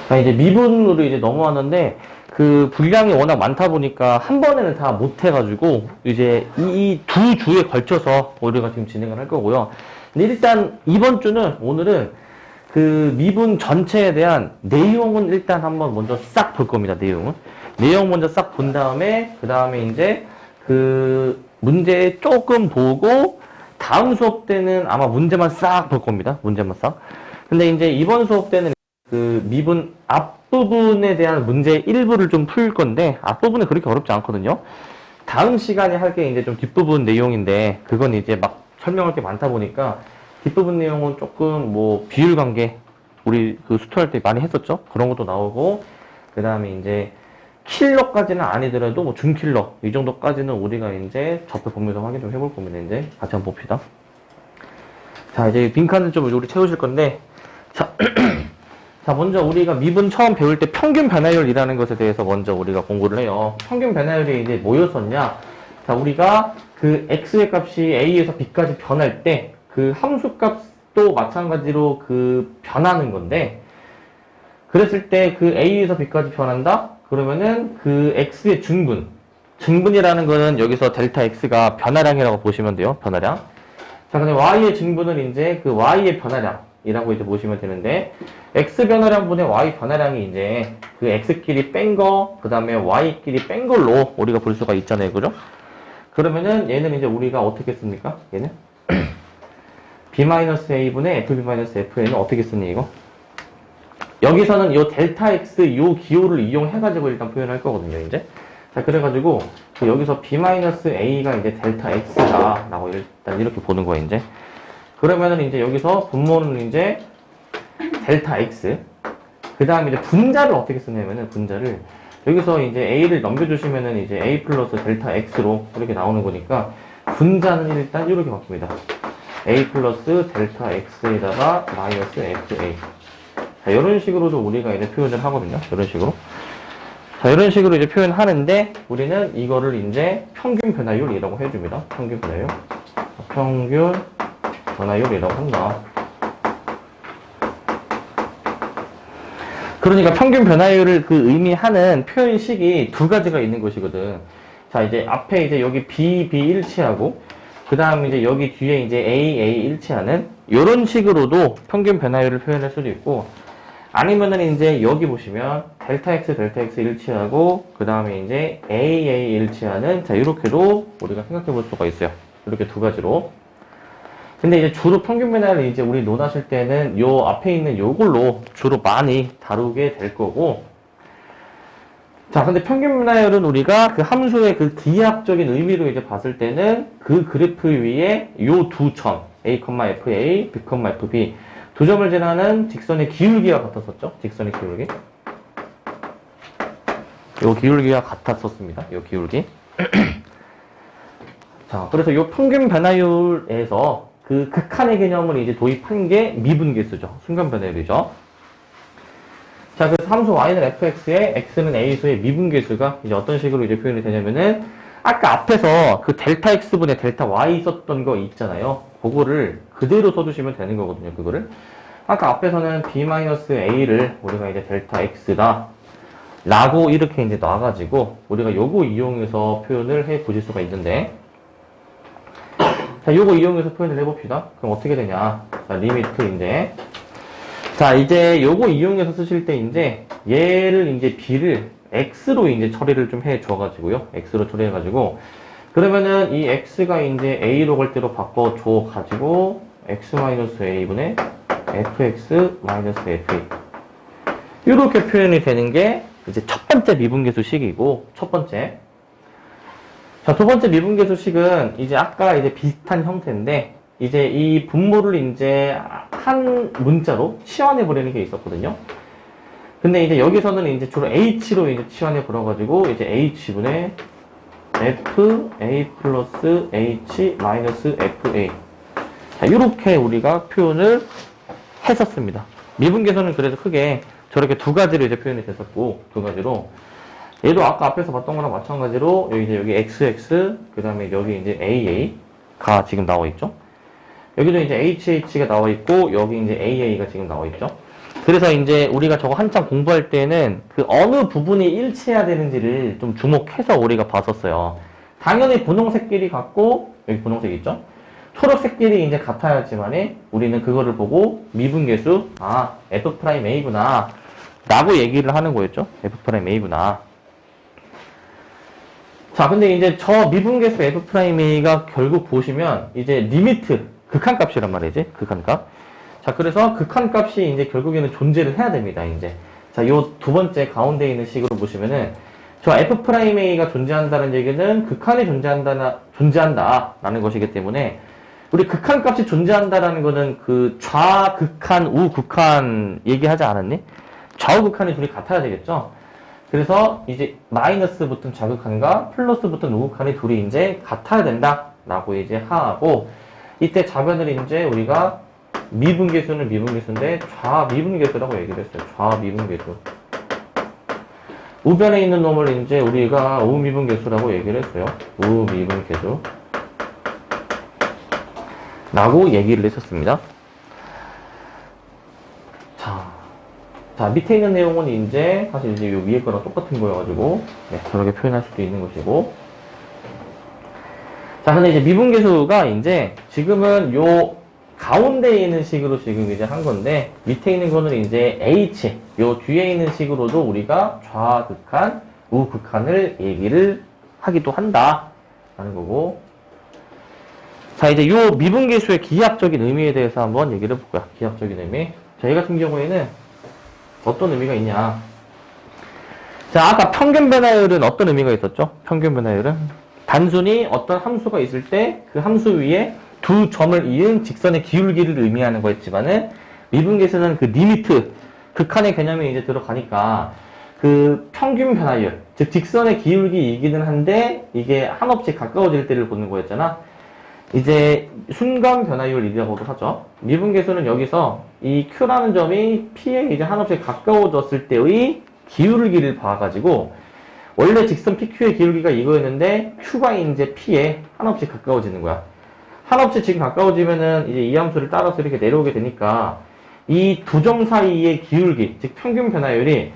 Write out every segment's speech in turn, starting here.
자, 이제 미분으로 이제 넘어왔는데, 그 분량이 워낙 많다 보니까 한 번에는 다 못해가지고, 이제 이 두 주에 걸쳐서 우리가 지금 진행을 할 거고요. 근데 일단 이번 주는 오늘은 그 미분 전체에 대한 내용은 일단 한번 먼저 싹 볼 겁니다, 내용은. 내용 먼저 싹 본 다음에, 그 다음에 이제 그 문제 조금 보고, 다음 수업 때는 아마 문제만 싹 볼 겁니다. 문제만 싹. 근데 이제 이번 수업 때는 그 미분 앞부분에 대한 문제 일부를 좀 풀 건데, 앞부분은 그렇게 어렵지 않거든요. 다음 시간에 할 게 이제 좀 뒷부분 내용인데, 그건 이제 막 설명할 게 많다 보니까, 뒷부분 내용은 조금 뭐 비율 관계, 우리 그 수투할 때 많이 했었죠? 그런 것도 나오고, 그 다음에 이제 킬러까지는 아니더라도 뭐 중킬러, 이 정도까지는 우리가 이제 접해 보면서 확인 좀 해볼 겁니다. 이제 같이 한번 봅시다. 자, 이제 빈칸을 좀 우리 채우실 건데, 자, 자, 먼저 우리가 미분 처음 배울 때 평균 변화율이라는 것에 대해서 먼저 우리가 공부를 해요. 평균 변화율이 이제 뭐였었냐? 자, 우리가 그 x의 값이 a에서 b까지 변할 때 그 함수 값도 마찬가지로 그 변하는 건데, 그랬을 때 그 a에서 b까지 변한다? 그러면은 그 x의 증분. 증분이라는 거는 여기서 델타 x가 변화량이라고 보시면 돼요. 변화량. 자, 근데 y의 증분은 이제 그 y의 변화량이라고 이제 보시면 되는데, x 변화량분의 y 변화량이 이제 그 x끼리 뺀 거, 그 다음에 y끼리 뺀 걸로 우리가 볼 수가 있잖아요. 그죠? 그러면은 얘는 이제 우리가 어떻게 씁니까? 얘는? b-a분의 fb-fa는 어떻게 쓰니, 이거? 여기서는 요 델타 x 요 기호를 이용해가지고 일단 표현할 거거든요, 이제. 자, 그래가지고, 여기서 b-a가 이제 델타 x다. 라고 일단 이렇게 보는 거예요, 이제. 그러면은 이제 여기서 분모는 이제 델타 x. 그 다음에 이제 분자를 어떻게 쓰냐면은 분자를 여기서 이제 a를 넘겨주시면은 이제 a 플러스 델타 x로 이렇게 나오는 거니까 분자는 일단 이렇게 바꿉니다. a 플러스 델타 x에다가 마이너스 fa. 자, 이런 식으로도 우리가 이제 표현을 하거든요. 이런 식으로. 자, 이런 식으로 이제 표현하는데 우리는 이거를 이제 평균 변화율이라고 해줍니다. 평균 변화율. 평균 변화율이라고 한다. 그러니까 평균 변화율을 그 의미하는 표현식이 두 가지가 있는 것이거든. 자, 이제 앞에 이제 여기 b 일치하고, 그 다음에 이제 여기 뒤에 이제 a 일치하는 이런 식으로도 평균 변화율을 표현할 수도 있고, 아니면은 이제 여기 보시면 델타 x 일치하고, 그 다음에 이제 a 일치하는, 자, 이렇게도 우리가 생각해 볼 수가 있어요. 이렇게 두 가지로. 근데 이제 주로 평균 변화를 이제 우리 논하실 때는 요 앞에 있는 요걸로 주로 많이 다루게 될 거고. 자, 근데 평균 변화율은 우리가 그 함수의 그 기하학적인 의미로 이제 봤을 때는 그 그래프 위에 요 두 점, a, fa, b, fb 두 점을 지나는 직선의 기울기와 같았었죠? 직선의 기울기. 요 기울기와 같았었습니다. 요 기울기. 자, 그래서 요 평균 변화율에서 그 극한의 개념을 이제 도입한 게 미분계수죠. 순간 변화율이죠. 자, 그래서 함수 y는 fx에 x는 a수의 미분계수가 이제 어떤 식으로 이제 표현이 되냐면은, 아까 앞에서 그 델타 x분의 델타 y 썼던 거 있잖아요. 그거를 그대로 써주시면 되는 거거든요. 그거를. 아까 앞에서는 b-a를 우리가 이제 델타 x다 라고 이렇게 이제 놔가지고 우리가 요거 이용해서 표현을 해 보실 수가 있는데, 자, 요거 이용해서 표현을 해봅시다. 그럼 어떻게 되냐. 자, 리미트 이제. 자, 이제 요거 이용해서 쓰실 때 이제 얘를 이제 b를 x로 이제 처리를 좀 해 줘가지고요. x로 처리해가지고. 그러면은 이 x가 이제 a로 갈 때로 바꿔줘가지고 x-a분의 fx-fa. 이렇게 표현이 되는 게 이제 첫 번째 미분계수식이고, 첫 번째. 자, 두 번째 미분계수식은 이제 아까 이제 비슷한 형태인데, 이제 이 분모를 이제 한 문자로 치환해 버리는 게 있었거든요. 근데 이제 여기서는 이제 주로 h로 이제 치환해 버려가지고, 이제 h분의 f, a 플러스 h 마이너스 fa. 자, 이렇게 우리가 표현을 했었습니다. 미분계수는 그래서 크게 저렇게 두 가지로 이제 표현이 됐었고, 두 가지로. 얘도 아까 앞에서 봤던 거랑 마찬가지로 여기 xx, 그 다음에 여기 이제 AA가 지금 나와 있죠. 여기도 이제 HH가 나와 있고, 여기 이제 AA가 지금 나와 있죠. 그래서 이제 우리가 저거 한참 공부할 때는 그 어느 부분이 일치해야 되는지를 좀 주목해서 우리가 봤었어요. 당연히 분홍색끼리 같고, 여기 분홍색 있죠? 초록색끼리 이제 같아야지만에 우리는 그거를 보고 미분계수, 아, F'A구나. 라고 얘기를 하는 거였죠? F'A구나. 자, 근데 이제 저 미분계수 F'A가 결국 보시면 이제 리미트, 극한값이란 말이지, 극한값. 자, 그래서 극한값이 이제 결국에는 존재를 해야 됩니다, 이제. 자, 요 두 번째 가운데 있는 식으로 보시면은 저 F'A가 존재한다는 얘기는 극한이 존재한다라는 것이기 때문에 우리 극한값이 존재한다라는 거는 그 좌극한, 우극한 얘기하지 않았니? 좌우극한이 둘이 같아야 되겠죠? 그래서 이제 마이너스 붙은 좌극한과 플러스 붙은 우극한이 둘이 이제 같아야 된다라고 이제 하고 이때 좌변을 이제 우리가 미분계수는 미분계수인데 좌미분계수라고 얘기를 했어요. 좌미분계수. 우변에 있는 놈을 이제 우리가 우미분계수라고 얘기를 했어요. 우미분계수. 라고 얘기를 했었습니다. 자, 밑에 있는 내용은 이제 사실 이제 요 위에 거랑 똑같은 거여가지고 네, 저렇게 표현할 수도 있는 것이고. 자, 근데 이제 미분계수가 이제 지금은 요 가운데에 있는 식으로 지금 이제 한 건데 밑에 있는 거는 이제 H, 요 뒤에 있는 식으로도 우리가 좌극한, 우극한을 얘기를 하기도 한다 라는 거고. 자, 이제 요 미분계수의 기하학적인 의미에 대해서 한번 얘기를 해볼까요? 기하학적인 의미. 자, 이 같은 경우에는 어떤 의미가 있냐. 자, 아까 평균 변화율은 어떤 의미가 있었죠? 평균 변화율은 단순히 어떤 함수가 있을 때 그 함수 위에 두 점을 이은 직선의 기울기를 의미하는 거였지만은 미분계수는 그 리미트, 극한의 개념이 이제 들어가니까 그 평균 변화율, 즉 직선의 기울기이기는 한데 이게 한없이 가까워질 때를 보는 거였잖아. 이제 순간 변화율이라고도 하죠. 미분계수는 여기서 이 Q라는 점이 P에 이제 한없이 가까워졌을 때의 기울기를 봐가지고 원래 직선 PQ의 기울기가 이거였는데 Q가 이제 P에 한없이 가까워지는 거야. 한없이 지금 가까워지면은 이제 이 함수를 따라서 이렇게 내려오게 되니까 이 두 점 사이의 기울기, 즉 평균 변화율이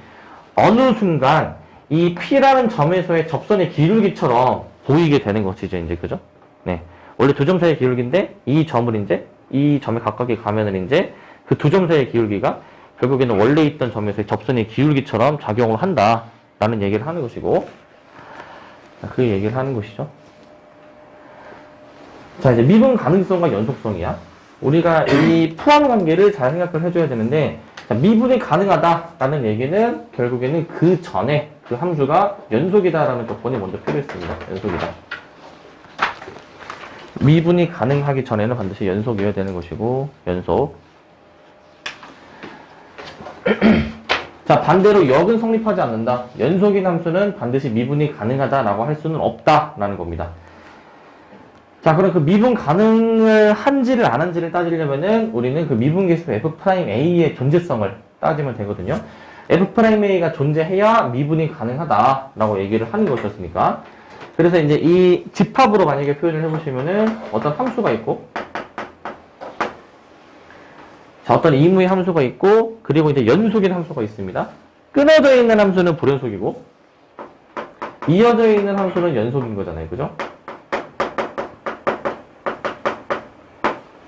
어느 순간 이 P라는 점에서의 접선의 기울기처럼 보이게 되는 것이죠, 이제 그죠? 네. 원래 두 점 사이의 기울기인데 이 점을 이제 이 점에 가깝게 가면은 이제 그 두 점 사이의 기울기가 결국에는 원래 있던 점에서의 접선의 기울기처럼 작용을 한다라는 얘기를 하는 것이고, 그 얘기를 하는 것이죠. 자, 이제 미분 가능성과 연속성이야. 우리가 이 포함 관계를 잘 생각을 해줘야 되는데, 자, 미분이 가능하다라는 얘기는 결국에는 그 전에 그 함수가 연속이다라는 조건이 먼저 필요했습니다. 연속이다. 미분이 가능하기 전에는 반드시 연속이어야 되는 것이고, 연속. 자, 반대로 역은 성립하지 않는다. 연속인 함수는 반드시 미분이 가능하다라고 할 수는 없다라는 겁니다. 자, 그럼 그 미분 가능을 한지를 안 한지를 따지려면은 우리는 그 미분계수 F'A의 존재성을 따지면 되거든요. F'A가 존재해야 미분이 가능하다라고 얘기를 하는 것이었으니까. 그래서 이제 이 집합으로 만약에 표현을 해보시면은 어떤 함수가 있고, 자, 어떤 이무의 함수가 있고, 그리고 이제 연속인 함수가 있습니다. 끊어져 있는 함수는 불연속이고, 이어져 있는 함수는 연속인 거잖아요. 그죠?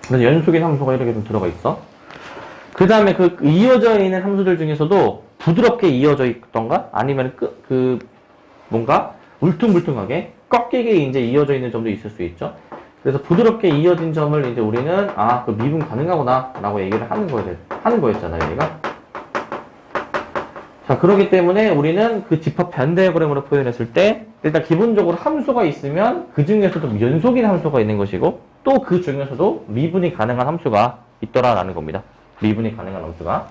그래서 연속인 함수가 이렇게 좀 들어가 있어. 그 다음에 그 이어져 있는 함수들 중에서도 부드럽게 이어져 있던가, 아니면 뭔가 울퉁불퉁하게 꺾이게 이제 이어져 있는 점도 있을 수 있죠. 그래서 부드럽게 이어진 점을 이제 우리는 그 미분 가능하구나 라고 얘기를 하는 거였잖아요, 얘가. 자, 그렇기 때문에 우리는 그 집합 변 다이어그램으로 표현했을 때 일단 기본적으로 함수가 있으면 그 중에서도 연속인 함수가 있는 것이고 또 그 중에서도 미분이 가능한 함수가 있더라라는 겁니다. 미분이 가능한 함수가.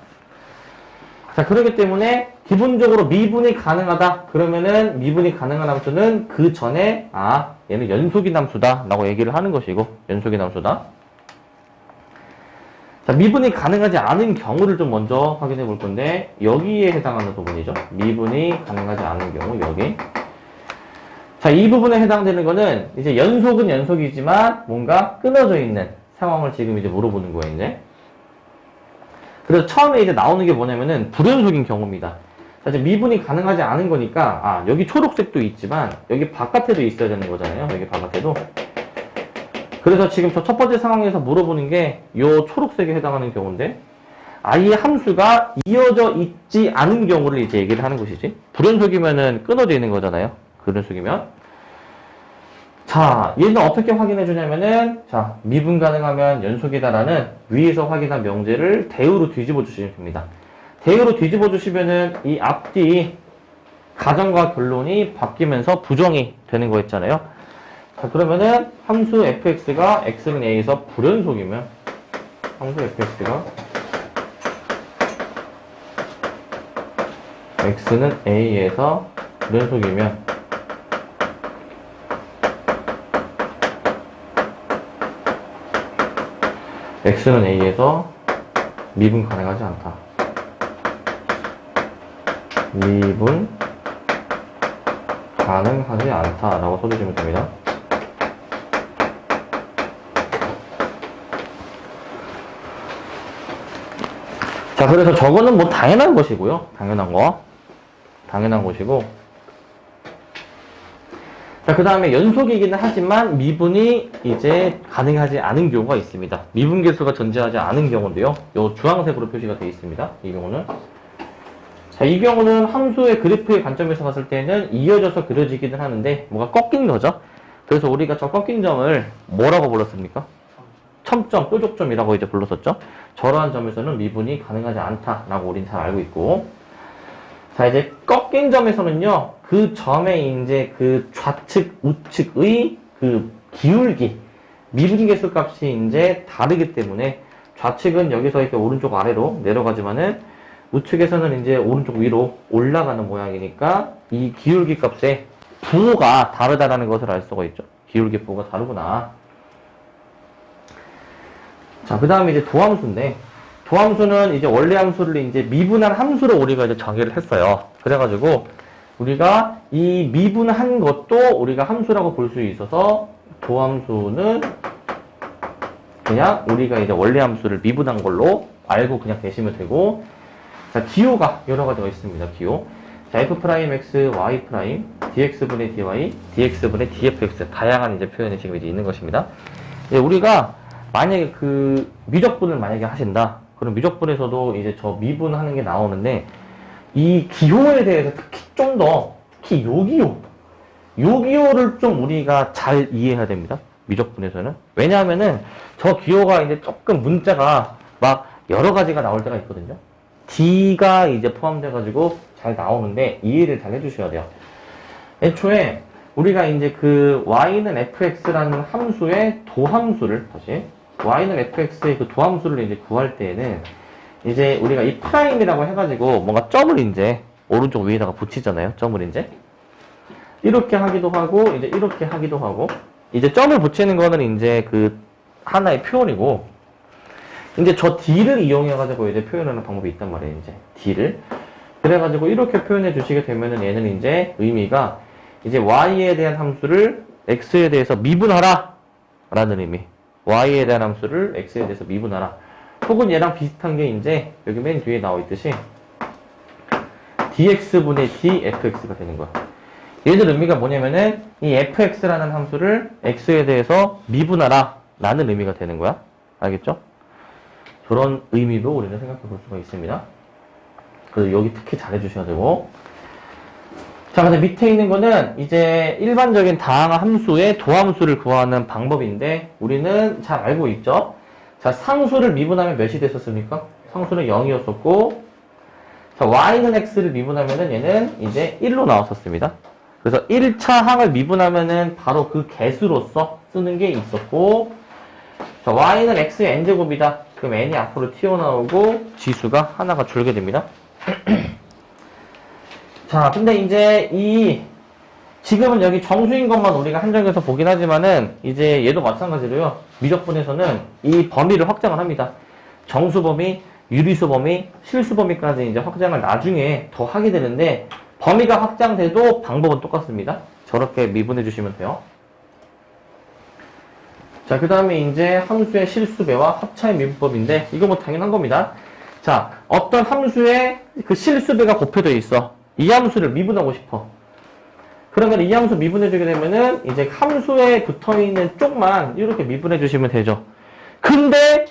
자, 그렇기 때문에 기본적으로 미분이 가능하다. 그러면은 미분이 가능한 함수는 그 전에 얘는 연속인 함수다 라고 얘기를 하는 것이고, 연속인 함수다. 자, 미분이 가능하지 않은 경우를 좀 먼저 확인해 볼 건데, 여기에 해당하는 부분이죠. 미분이 가능하지 않은 경우, 여기. 자, 이 부분에 해당되는 거는 이제 연속은 연속이지만 뭔가 끊어져 있는 상황을 지금 이제 물어보는 거예요, 이제. 그래서 처음에 이제 나오는 게 뭐냐면은 불연속인 경우입니다. 자, 이제 미분이 가능하지 않은 거니까, 여기 초록색도 있지만, 여기 바깥에도 있어야 되는 거잖아요. 여기 바깥에도. 그래서 지금 저 첫 번째 상황에서 물어보는 게, 요 초록색에 해당하는 경우인데, 이 함수가 이어져 있지 않은 경우를 이제 얘기를 하는 것이지. 불연속이면은 끊어져 있는 거잖아요. 불연속이면. 자, 얘는 어떻게 확인해 주냐면은, 자, 미분 가능하면 연속이다라는 위에서 확인한 명제를 대으로 뒤집어 주시면 됩니다. 대으로 뒤집어 주시면은 이 앞뒤 가정과 결론이 바뀌면서 부정이 되는 거였잖아요. 자, 그러면은 함수 fx가 x는 a에서 불연속이면 함수 fx가 x는 a에서 불연속이면 x는 a에서 미분 가능하지 않다. 미분 가능하지 않다라고 써주시면 됩니다. 자, 그래서 저거는 뭐 당연한 것이고요. 당연한 것이고. 자, 그 다음에 연속이기는 하지만 미분이 이제 가능하지 않은 경우가 있습니다. 미분 계수가 존재하지 않은 경우인데요. 요 주황색으로 표시가 되어 있습니다. 이 경우는. 자, 이 경우는 함수의 그래프의 관점에서 봤을 때는 이어져서 그려지기는 하는데 뭐가 꺾인 거죠. 그래서 우리가 저 꺾인 점을 뭐라고 불렀습니까? 첨점, 뾰족점이라고 이제 불렀었죠. 저러한 점에서는 미분이 가능하지 않다라고 우린 잘 알고 있고. 자, 이제 꺾인 점에서는요, 그 점의 이제 그 좌측, 우측의 그 기울기, 미분 계수 값이 이제 다르기 때문에 좌측은 여기서 이렇게 오른쪽 아래로 내려가지만은 우측에서는 이제 오른쪽 위로 올라가는 모양이니까 이 기울기 값의 부호가 다르다라는 것을 알 수가 있죠. 기울기 부호가 다르구나. 자, 그 다음에 이제 도함수인데, 도함수는 이제 원래 함수를 이제 미분한 함수로 우리가 이제 정의를 했어요. 그래가지고 우리가 이 미분한 것도 우리가 함수라고 볼 수 있어서 도함수는 그냥 우리가 이제 원래 함수를 미분한 걸로 알고 그냥 계시면 되고. 자, 기호가 여러 가지가 있습니다. 기호. 자, f'x, y', dx분의 dy, dx분의 dfx. 다양한 이제 표현이 지금 이제 있는 것입니다. 예, 우리가 만약에 그 미적분을 만약에 하신다. 그럼 미적분에서도 이제 저 미분하는 게 나오는데, 이 기호에 대해서 특히 요 기호를 좀 우리가 잘 이해해야 됩니다. 미적분에서는. 왜냐하면은 저 기호가 이제 조금 문자가 막 여러 가지가 나올 때가 있거든요. D가 이제 포함돼가지고 잘 나오는데 이해를 잘 해주셔야 돼요. 애초에 우리가 이제 그 y는 fx라는 함수의 도함수를 y는 fx의 그 도함수를 이제 구할 때에는 이제 우리가 이 프라임이라고 해가지고 뭔가 점을 이제 오른쪽 위에다가 붙이잖아요. 점을 이제 이렇게 하기도 하고 이제 이렇게 하기도 하고. 이제 점을 붙이는 거는 이제 그 하나의 표현이고, 이제 저 D를 이용해가지고 이제 표현하는 방법이 있단 말이에요. 이제 D를. 그래가지고 이렇게 표현해 주시게 되면은 얘는 이제 의미가 이제 Y에 대한 함수를 X에 대해서 미분하라 라는 의미. Y에 대한 함수를 X에 대해서 미분하라. 혹은 얘랑 비슷한 게 이제 여기 맨 뒤에 나와 있듯이 dx분의 dfx가 되는 거야. 얘들 의미가 뭐냐면은 이 fx라는 함수를 x에 대해서 미분하라 라는 의미가 되는 거야. 알겠죠? 그런 의미도 우리는 생각해 볼 수가 있습니다. 그래서 여기 특히 잘 해주셔야 되고. 자, 근데 밑에 있는 거는 이제 일반적인 다항 함수의 도함수를 구하는 방법인데 우리는 잘 알고 있죠? 자, 상수를 미분하면 몇이 됐었습니까? 상수는 0이었었고, 자, y는 x를 미분하면은 얘는 이제 1로 나왔었습니다. 그래서 1차 항을 미분하면은 바로 그 개수로서 쓰는 게 있었고, 자, y는 x의 n제곱이다. 그럼 n이 앞으로 튀어나오고 지수가 하나가 줄게 됩니다. 자, 근데 이제 지금은 여기 정수인 것만 우리가 한정해서 보긴 하지만은 이제 얘도 마찬가지로요. 미적분에서는 이 범위를 확장을 합니다. 정수 범위, 유리수 범위, 실수 범위까지 이제 확장을 나중에 더 하게 되는데 범위가 확장돼도 방법은 똑같습니다. 저렇게 미분해 주시면 돼요. 자, 그 다음에 이제 함수의 실수배와 합차의 미분법인데 이거 뭐 당연한 겁니다. 자, 어떤 함수에 그 실수배가 곱해져 있어. 이 함수를 미분하고 싶어. 그러면 이 함수 미분해주게 되면은 이제 함수에 붙어있는 쪽만 이렇게 미분해주시면 되죠. 근데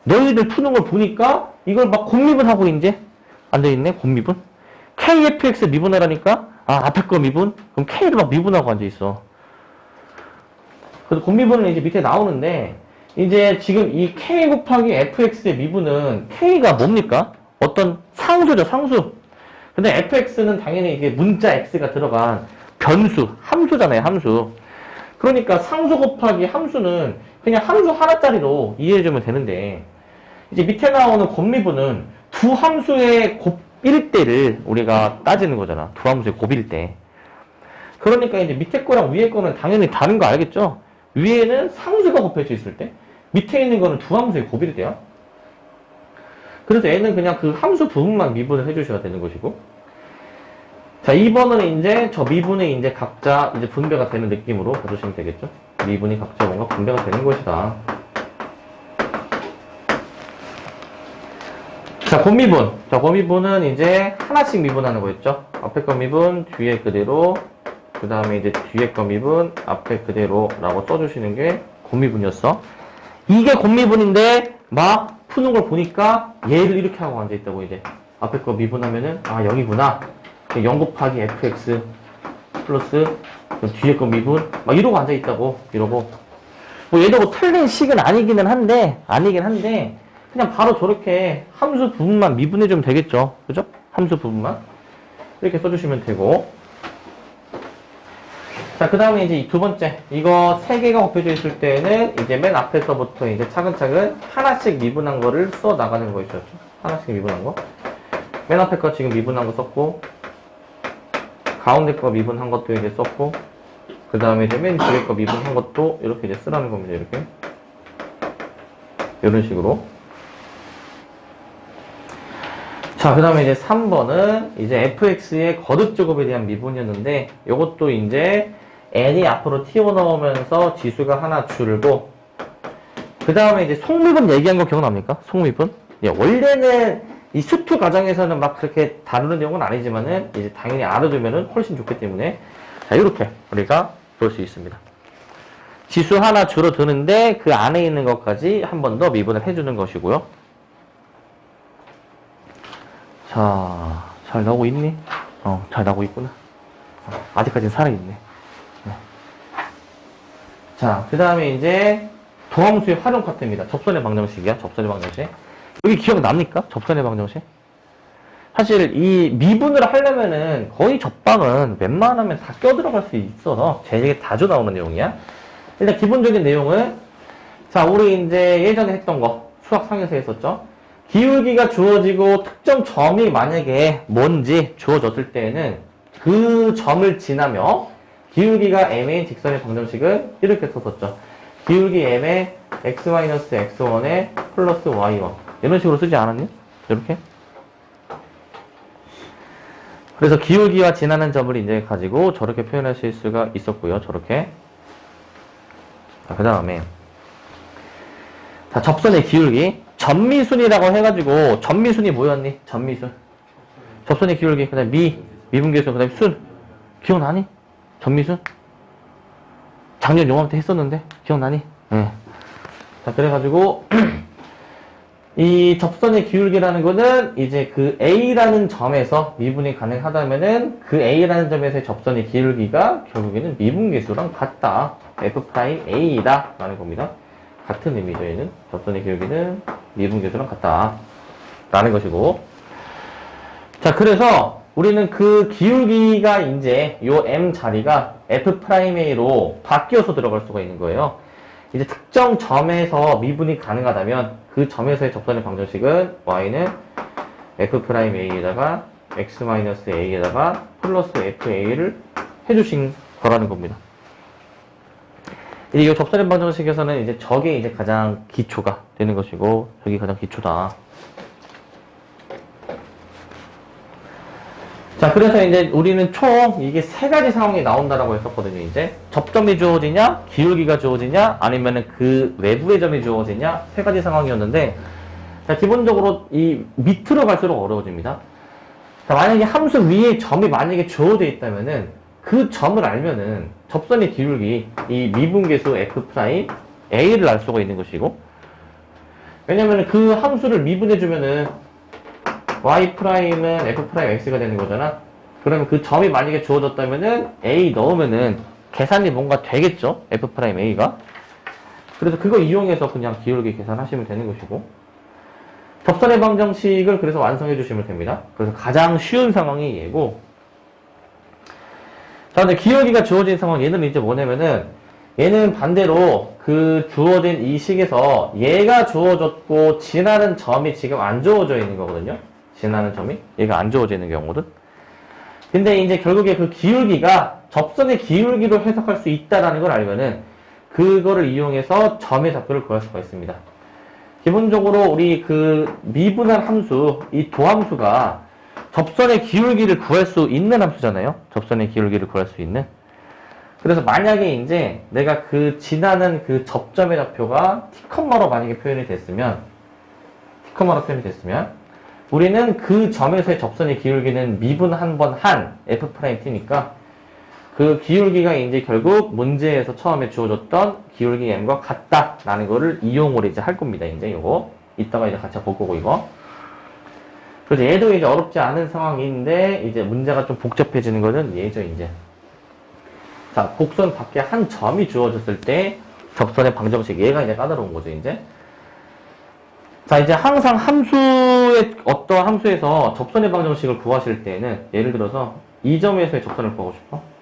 너희들 푸는 걸 보니까 이걸 막 곱미분하고 이제 앉아있네. 곱미분. KFX 미분하라니까 앞에 거 미분? 그럼 K를 막 미분하고 앉아있어. 그래서 곱미분은 이제 밑에 나오는데 이제 지금 이 K 곱하기 FX의 미분은 K가 뭡니까? 어떤 상수죠, 상수. 근데 fx는 당연히 이게 문자 x가 들어간 변수, 함수잖아요, 함수. 그러니까 상수 곱하기 함수는 그냥 함수 하나짜리로 이해해주면 되는데, 이제 밑에 나오는 곱미분은 두 함수의 곱일 때를 우리가 따지는 거잖아. 두 함수의 곱일 때. 그러니까 이제 밑에 거랑 위에 거는 당연히 다른 거 알겠죠? 위에는 상수가 곱해져 있을 때, 밑에 있는 거는 두 함수의 곱일 때야. 그래서 얘는 그냥 그 함수 부분만 미분을 해주셔야 되는 것이고. 자, 2번은 이제 저 미분이 이제 각자 이제 분배가 되는 느낌으로 봐주시면 되겠죠? 미분이 각자 뭔가 분배가 되는 것이다. 자, 곱미분. 자, 곱미분은 이제 하나씩 미분하는 거였죠? 앞에 거 미분, 뒤에 그대로, 그 다음에 이제 뒤에 거 미분, 앞에 그대로라고 써주시는 게 곱미분이었어. 이게 곱미분인데 막 푸는 걸 보니까 얘를 이렇게 하고 앉아있다고 이제 앞에 거 미분하면은 여기구나 0 곱하기 fx 플러스 뒤에 거 미분 막 이러고 앉아있다고 이러고 뭐 얘도 뭐 틀린 식은 아니긴 한데 그냥 바로 저렇게 함수 부분만 미분해주면 되겠죠. 그죠? 함수 부분만 이렇게 써주시면 되고. 자, 그 다음에 이제 두 번째. 이거 세 개가 곱해져 있을 때는 이제 맨 앞에서부터 이제 차근차근 하나씩 미분한 거를 써 나가는 거 있었죠. 하나씩 미분한 거. 맨 앞에 거 지금 미분한 거 썼고, 가운데 거 미분한 것도 이제 썼고, 그 다음에 이제 맨 뒤에 거 미분한 것도 이렇게 이제 쓰라는 겁니다. 이렇게. 이런 식으로. 자, 그 다음에 이제 3번은 이제 fx의 거듭제곱에 대한 미분이었는데, 요것도 이제 n이 앞으로 튀어나오면서 지수가 하나 줄고, 그 다음에 이제 속미분 얘기한 거 기억납니까? 속미분? 예, 원래는 이 수투 과정에서는 막 그렇게 다루는 내용은 아니지만은, 이제 당연히 알아두면은 훨씬 좋기 때문에, 자, 이렇게 우리가 볼 수 있습니다. 지수 하나 줄어드는데, 그 안에 있는 것까지 한 번 더 미분을 해주는 것이고요. 자, 잘 나오고 있니? 잘 나오고 있구나. 아직까지는 살아있네. 네. 자, 그 다음에 이제 도함수의 활용 파트입니다. 접선의 방정식이야, 접선의 방정식. 여기 기억납니까? 접선의 방정식? 사실 이 미분을 하려면은 거의 접방은 웬만하면 다 껴들어갈 수 있어서 제게 자주 나오는 내용이야. 일단 기본적인 내용은, 자, 우리 이제 예전에 했던 거, 수학상에서 했었죠? 기울기가 주어지고 특정 점이 만약에 뭔지 주어졌을 때에는 그 점을 지나며 기울기가 m의 직선의 방정식은 이렇게 썼었죠. 기울기 m의 x-x1에 플러스 y1 이런 식으로 쓰지 않았니? 이렇게. 그래서 기울기와 지나는 점을 이제 가지고 저렇게 표현하실 수가 있었고요. 저렇게. 그 다음에 자, 접선의 기울기 전미순이라고 해가지고 전미순이 뭐였니? 전미순. 접선의 기울기 그 다음에 미분계수 그 다음에 순 기억나니? 전미순? 작년 용암 때 했었는데 기억나니? 네. 자, 그래가지고 이 접선의 기울기라는 거는 이제 그 A라는 점에서 미분이 가능하다면은 그 A라는 점에서의 접선의 기울기가 결국에는 미분계수랑 같다. F'A다 라는 겁니다. 같은 의미죠. 얘는 접선의 기울기는 미분계수랑 같다 라는 것이고. 자, 그래서 우리는 그 기울기가 이제 요 M 자리가 F'A로 바뀌어서 들어갈 수가 있는 거예요. 이제 특정 점에서 미분이 가능하다면 그 점에서의 접선의 방정식은 y는 F'A에다가 x-a에다가 플러스 FA를 해주신 거라는 겁니다. 이 접선의 방정식에서는 이제 저게 이제 가장 기초가 되는 것이고, 저게 가장 기초다. 자, 그래서 이제 우리는 총 이게 세 가지 상황이 나온다라고 했었거든요. 이제 접점이 주어지냐, 기울기가 주어지냐, 아니면은 그 외부의 점이 주어지냐, 세 가지 상황이었는데, 자, 기본적으로 이 밑으로 갈수록 어려워집니다. 자, 만약에 함수 위에 점이 만약에 주어져 있다면은 그 점을 알면은 접선의 기울기, 이 미분계수 f 프라임 a를 알 수가 있는 것이고, 왜냐면은 그 함수를 미분해주면은 y 프라임은 f 프라임 x가 되는 거잖아. 그러면 그 점이 만약에 주어졌다면은 a 넣으면은 계산이 뭔가 되겠죠? f 프라임 a가. 그래서 그거 이용해서 그냥 기울기 계산하시면 되는 것이고, 접선의 방정식을 그래서 완성해 주시면 됩니다. 그래서 가장 쉬운 상황이 얘고, 자, 근데 기울기가 주어진 상황, 얘는 이제 뭐냐면은, 얘는 반대로 그 주어진 이 식에서 얘가 주어졌고, 지나는 점이 지금 안 주어져 있는 거거든요. 지나는 점이. 얘가 안 주어져 있는 경우거든. 근데 이제 결국에 그 기울기가 접선의 기울기로 해석할 수 있다라는 걸 알면은, 그거를 이용해서 점의 좌표를 구할 수가 있습니다. 기본적으로 우리 그 미분한 함수, 이 도함수가 접선의 기울기를 구할 수 있는 함수잖아요. 접선의 기울기를 구할 수 있는. 그래서 만약에 이제 내가 그 지나는 그 접점의 좌표가 T컴마로 만약에 표현이 됐으면, 우리는 그 점에서의 접선의 기울기는 미분 한 번 한 F'T니까 그 기울기가 이제 결국 문제에서 처음에 주어졌던 기울기 m과 같다라는 거를 이용을 이제 할 겁니다. 이제 요거. 이따가 이제 같이 볼 거고, 이거. 그래서 얘도 이제 어렵지 않은 상황인데, 이제 문제가 좀 복잡해지는 거는 얘죠, 이제. 자, 곡선 밖에 한 점이 주어졌을 때, 접선의 방정식, 얘가 이제 까다로운 거죠, 이제. 자, 이제 항상 어떠한 함수에서 접선의 방정식을 구하실 때는, 예를 들어서, 이 점에서의 접선을 구하고 싶어?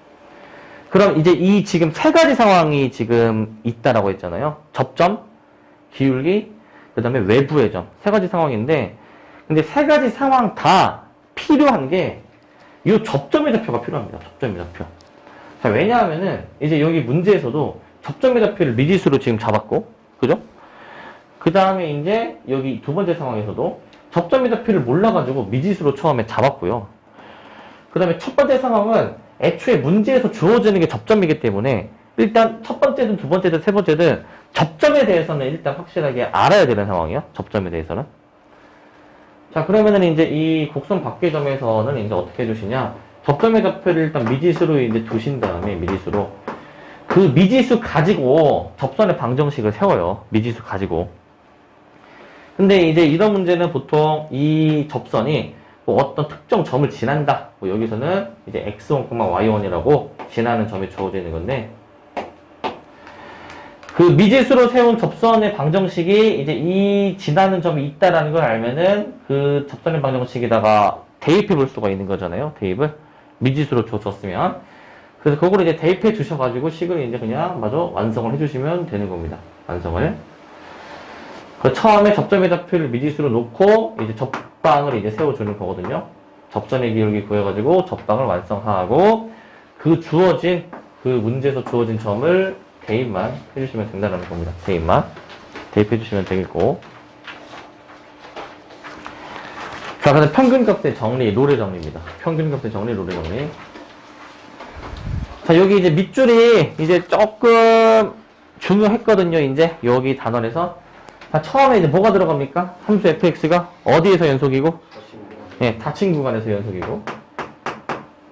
그럼 이제 이 지금 세 가지 상황이 지금 있다라고 했잖아요. 접점, 기울기, 그 다음에 외부의 점. 세 가지 상황인데, 근데 세 가지 상황 다 필요한 게, 이 접점의 좌표가 필요합니다. 접점의 좌표. 자, 왜냐하면은, 이제 여기 문제에서도 접점의 좌표를 미지수로 지금 잡았고, 그죠? 그 다음에 이제 여기 두 번째 상황에서도 접점의 좌표를 몰라가지고 미지수로 처음에 잡았고요. 그 다음에 첫 번째 상황은 애초에 문제에서 주어지는 게 접점이기 때문에 일단 첫 번째든 두 번째든 세 번째든 접점에 대해서는 일단 확실하게 알아야 되는 상황이에요. 접점에 대해서는. 자, 그러면은 이제 이 곡선 밖의 점에서는 이제 어떻게 해주시냐. 접점의 좌표를 일단 미지수로 이제 두신 다음에 미지수로. 그 미지수 가지고 접선의 방정식을 세워요. 미지수 가지고. 근데 이제 이런 문제는 보통 이 접선이 뭐 어떤 특정 점을 지난다. 뭐 여기서는 이제 x1, y1이라고 지나는 점이 주어져 있는 건데, 그 미지수로 세운 접선의 방정식이 이제 이 지나는 점이 있다라는 걸 알면은 그 접선의 방정식에다가 대입해 볼 수가 있는 거잖아요. 대입을 미지수로 줬으면. 그래서 그걸 이제 대입해 주셔가지고 식을 이제 그냥 마저 완성을 해주시면 되는 겁니다. 완성을. 처음에 접점의 좌표를 미지수로 놓고 이제 접방을 이제 세워주는 거거든요. 접선의 기울기 구해가지고 접방을 완성하고 그 주어진 그 문제에서 주어진 점을 대입만 해주시면 된다는 겁니다. 대입만 대입해주시면 되겠고. 자, 그다음 평균값의 정리, 롤의 정리입니다. 평균값의 정리, 롤의 정리. 자, 여기 이제 밑줄이 이제 조금 중요했거든요. 이제 여기 단원에서. 자, 처음에 이제 뭐가 들어갑니까? 함수 fx가 어디에서 연속이고? 예, 닫힌 구간에서 연속이고.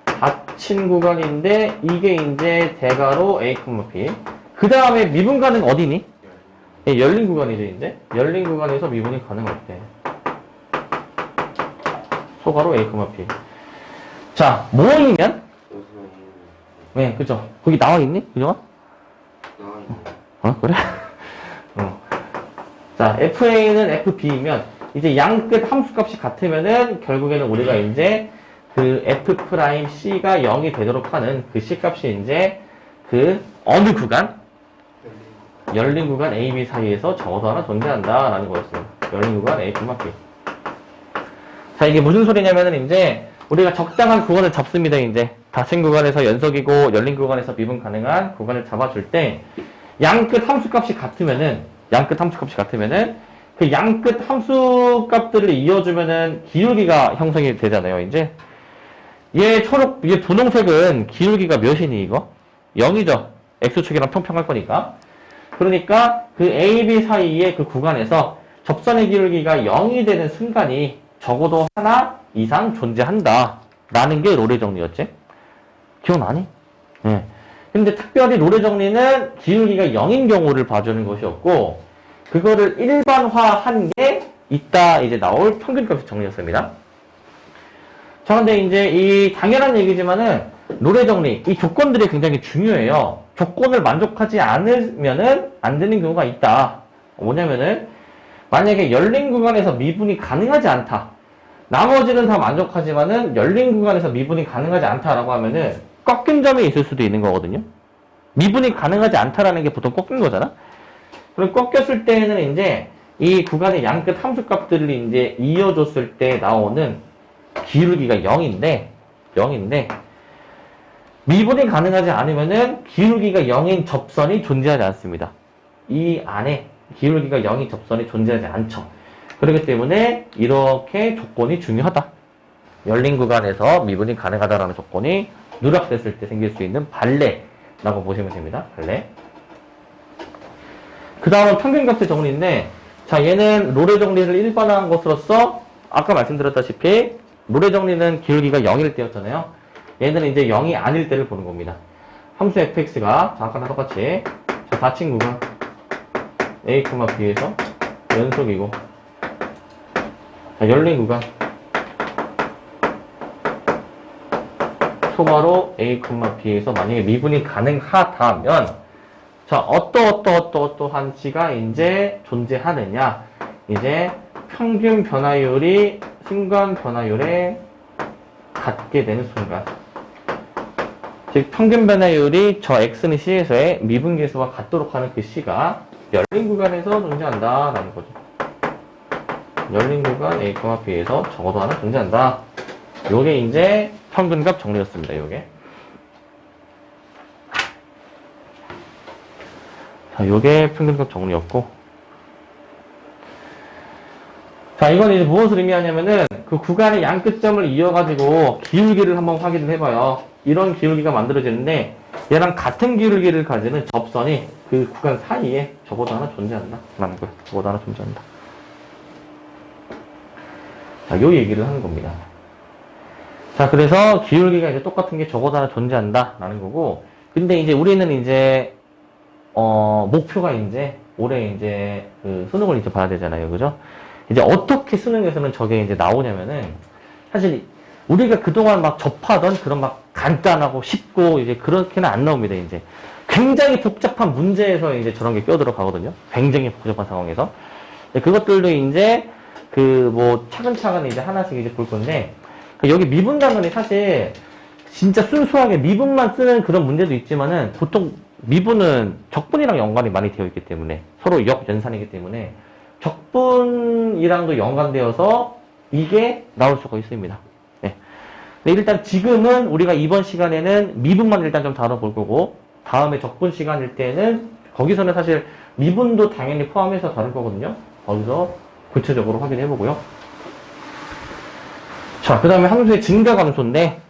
닫힌 구간인데 이게 이제 대괄호 a, p. 그 다음에 미분가는 어디니? 예, 열린 구간이죠, 이제. 열린 구간에서 미분이 가능할 때. 소괄호 a, p. 자, 모이면? 네, 그죠. 거기 나와 있니? 그죠? 그래? 자, FA는 FB이면, 이제 양 끝 함수값이 같으면은, 결국에는 우리가 이제, 그 F'C가 0이 되도록 하는 그 C값이 이제, 그, 어느 구간? 열린 구간 A, B 사이에서 적어도 하나 존재한다. 라는 거였어요. 열린 구간 A, B. 자, 이게 무슨 소리냐면은, 이제, 우리가 적당한 구간을 잡습니다, 이제. 닫힌 구간에서 연속이고, 열린 구간에서 미분 가능한 구간을 잡아줄 때, 양 끝 함수값이 같으면은, 그 양 끝 함수값들을 이어주면은 기울기가 형성이 되잖아요, 이제. 얘 분홍색은 기울기가 몇이니, 이거? 0이죠. X축이랑 평평할 거니까. 그러니까 그 A, B 사이의 그 구간에서 접선의 기울기가 0이 되는 순간이 적어도 하나 이상 존재한다. 라는 게 롤의 정리였지. 기억나니? 네. 근데 특별히 롤의 정리는 기울기가 0인 경우를 봐주는 것이었고, 그거를 일반화한 게 이따 이제 나올 평균값의 정리였습니다. 자, 근데 이제 이 당연한 얘기지만은 롤의 정리, 이 조건들이 굉장히 중요해요. 조건을 만족하지 않으면은 안 되는 경우가 있다. 뭐냐면은 만약에 열린 구간에서 미분이 가능하지 않다. 나머지는 다 만족하지만은 열린 구간에서 미분이 가능하지 않다라고 하면은 꺾인 점이 있을 수도 있는 거거든요. 미분이 가능하지 않다라는 게 보통 꺾인 거잖아. 그럼 꺾였을 때에는 이제 이 구간의 양끝 함수값들을 이제 이어줬을 때 나오는 기울기가 0인데 미분이 가능하지 않으면은 기울기가 0인 접선이 존재하지 않습니다. 이 안에 기울기가 0인 접선이 존재하지 않죠. 그렇기 때문에 이렇게 조건이 중요하다. 열린 구간에서 미분이 가능하다라는 조건이 누락됐을 때 생길 수 있는 발레라고 보시면 됩니다. 발레. 그 다음은 평균값의 정리인데, 자, 얘는 롤의 정리를 일반화한 것으로서 아까 말씀드렸다시피 롤의 정리는 기울기가 0일 때였잖아요. 얘는 이제 0이 아닐 때를 보는 겁니다. 함수 fx가 아까랑 똑같이 자, 닫힌 구간 a, b에서 연속이고, 자, 열린 구간 초과로 a, b에서 만약에 미분이 가능하다면, 자, 어떠한 시가 이제 존재하느냐. 이제 평균 변화율이 순간 변화율에 같게 되는 순간. 즉, 평균 변화율이 저 x는 c에서의 미분계수와 같도록 하는 그 시가 열린 구간에서 존재한다. 라는 거죠. 열린 구간 a, b에서 적어도 하나 존재한다. 요게 이제 평균값 정리였습니다. 요게. 자, 요게 평균값 정리였고. 자, 이건 이제 무엇을 의미하냐면은 그 구간의 양끝점을 이어가지고 기울기를 한번 확인을 해봐요. 이런 기울기가 만들어지는데 얘랑 같은 기울기를 가지는 접선이 그 구간 사이에 적어도 하나 존재한다. 라는 거예요. 적어도 하나 존재한다. 자, 요 얘기를 하는 겁니다. 자, 그래서 기울기가 이제 똑같은 게 적어도 하나 존재한다. 라는 거고. 근데 이제 우리는 이제 목표가 이제 올해 이제 그 수능을 이제 봐야 되잖아요. 그죠? 이제 어떻게 수능에서는 저게 이제 나오냐면은 사실 우리가 그동안 막 접하던 그런 막 간단하고 쉽고 이제 그렇게는 안 나옵니다. 이제 굉장히 복잡한 문제에서 이제 저런 게 껴들어 가거든요. 굉장히 복잡한 상황에서. 그것들도 이제 그 뭐 차근차근 이제 하나씩 이제 볼 건데, 여기 미분 단원이 사실 진짜 순수하게 미분만 쓰는 그런 문제도 있지만은 보통 미분은 적분이랑 연관이 많이 되어 있기 때문에 서로 역연산이기 때문에 적분이랑도 연관되어서 이게 나올 수가 있습니다. 네. 근데 일단 지금은 우리가 이번 시간에는 미분만 일단 좀 다뤄볼 거고, 다음에 적분 시간일 때는 거기서는 사실 미분도 당연히 포함해서 다룰 거거든요. 거기서 구체적으로 확인해 보고요. 자, 그 다음에 함수의 증가 감소인데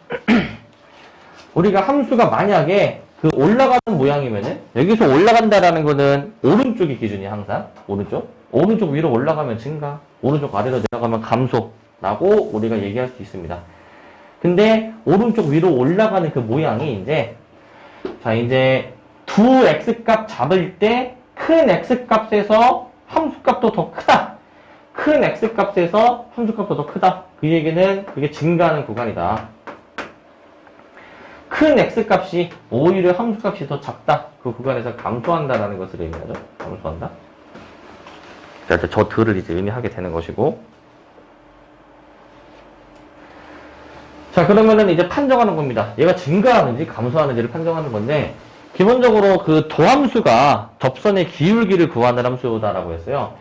우리가 함수가 만약에 그 올라가는 모양이면은, 여기서 올라간다라는 거는 오른쪽이 기준이야. 항상 오른쪽 위로 올라가면 증가, 오른쪽 아래로 내려가면 감소라고 우리가 얘기할 수 있습니다. 근데 오른쪽 위로 올라가는 그 모양이 이제, 자, 이제 두 x값 잡을 때 큰 x값에서 함수값도 더 크다. 큰 x값에서 함수값도 더 크다. 그 얘기는 그게 증가하는 구간이다. 큰 x값이 오히려 함수값이 더 작다. 그 구간에서 감소한다라는 것을 의미하죠. 감소한다. 자, 저 들을 이제 의미하게 되는 것이고. 자, 그러면은 이제 판정하는 겁니다. 얘가 증가하는지 감소하는지를 판정하는 건데, 기본적으로 그 도함수가 접선의 기울기를 구하는 함수다라고 했어요.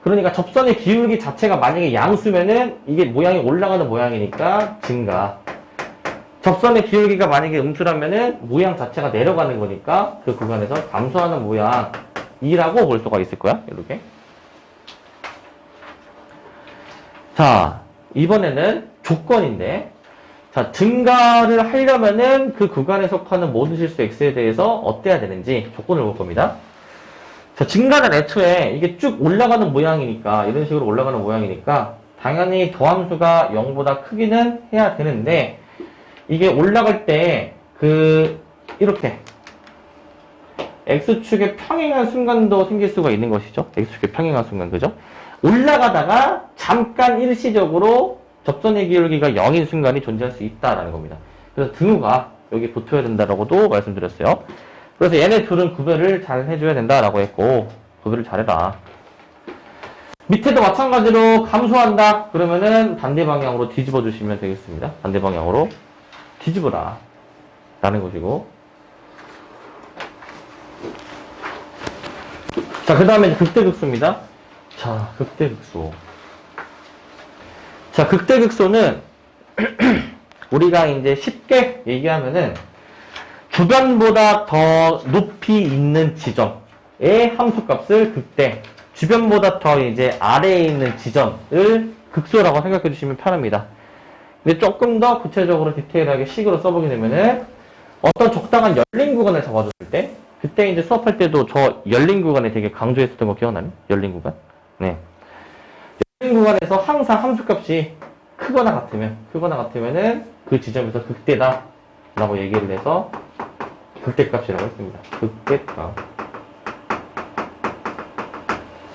그러니까 접선의 기울기 자체가 만약에 양수면은 이게 모양이 올라가는 모양이니까 증가. 접선의 기울기가 만약에 음수라면은 모양 자체가 내려가는 거니까 그 구간에서 감소하는 모양이라고 볼 수가 있을 거야. 이렇게. 자, 이번에는 조건인데, 자, 증가를 하려면은 그 구간에 속하는 모든 실수 x에 대해서 어때야 되는지 조건을 볼 겁니다. 자, 증가는 애초에 이게 쭉 올라가는 모양이니까, 이런 식으로 올라가는 모양이니까, 당연히 더함수가 0보다 크기는 해야 되는데, 이게 올라갈 때, 이렇게, X축에 평행한 순간도 생길 수가 있는 것이죠. X축에 평행한 순간, 그죠? 올라가다가 잠깐 일시적으로 접선의 기울기가 0인 순간이 존재할 수 있다라는 겁니다. 그래서 등호가 여기 붙어야 된다라고도 말씀드렸어요. 그래서 얘네 둘은 구별을 잘 해줘야 된다라고 했고, 구별을 잘해라. 밑에도 마찬가지로 감소한다. 그러면은 반대 방향으로 뒤집어 주시면 되겠습니다. 반대 방향으로 뒤집어라. 라는 것이고. 자, 그 다음에 극대극소입니다. 자, 극대극소. 자, 극대극소는 우리가 이제 쉽게 얘기하면은 주변보다 더 높이 있는 지점의 함수값을 극대, 주변보다 더 이제 아래에 있는 지점을 극소라고 생각해 주시면 편합니다. 근데 조금 더 구체적으로 디테일하게 식으로 써보게 되면은 어떤 적당한 열린 구간을 잡아줬을 때, 그때 이제 수업할 때도 저 열린 구간에 되게 강조했었던 거 기억나요? 열린 구간? 네. 열린 구간에서 항상 함수값이 크거나 같으면은 그 지점에서 극대다 라고 얘기를 해서 극대값이라고 했습니다.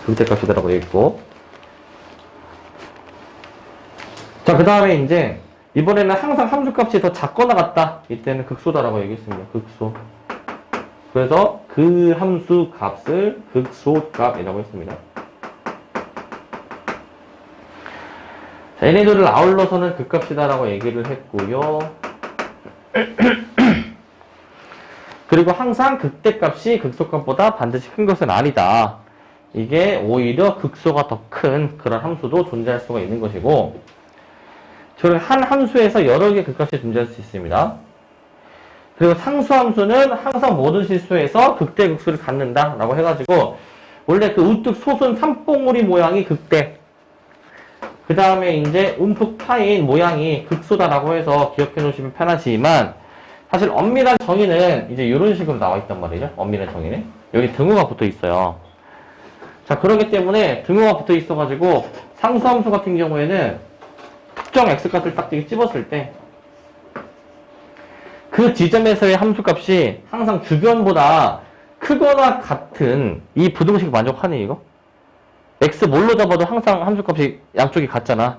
극대값이다라고 얘기했고. 자, 그 다음에 이제 이번에는 항상 함수값이 더 작거나 같다. 이때는 극소다라고 얘기했습니다. 극소. 그래서 그 함수 값을 극소값이라고 했습니다. 자, 얘네들을 아울러서는 극값이다라고 얘기를 했고요. 그리고 항상 극대값이 극소값보다 반드시 큰 것은 아니다. 이게 오히려 극소가 더 큰 그런 함수도 존재할 수가 있는 것이고, 저는 한 함수에서 여러 개의 극값이 존재할 수 있습니다. 그리고 상수함수는 항상 모든 실수에서 극대극소를 갖는다라고 해가지고, 원래 그 우뚝 솟은 산봉우리 모양이 극대, 그 다음에 이제 움푹 파인 모양이 극소다라고 해서 기억해 놓으시면 편하지만, 사실 엄밀한 정의는 이제 이런 식으로 나와 있단 말이죠. 엄밀한 정의는. 여기 등호가 붙어 있어요. 자, 그렇기 때문에 등호가 붙어 있어가지고 상수함수 같은 경우에는 특정 x값을 딱 집었을 때 그 지점에서의 함수값이 항상 주변보다 크거나 같은 이 부등식 만족하네, 이거? x 뭘로 잡아도 항상 함수값이 양쪽이 같잖아.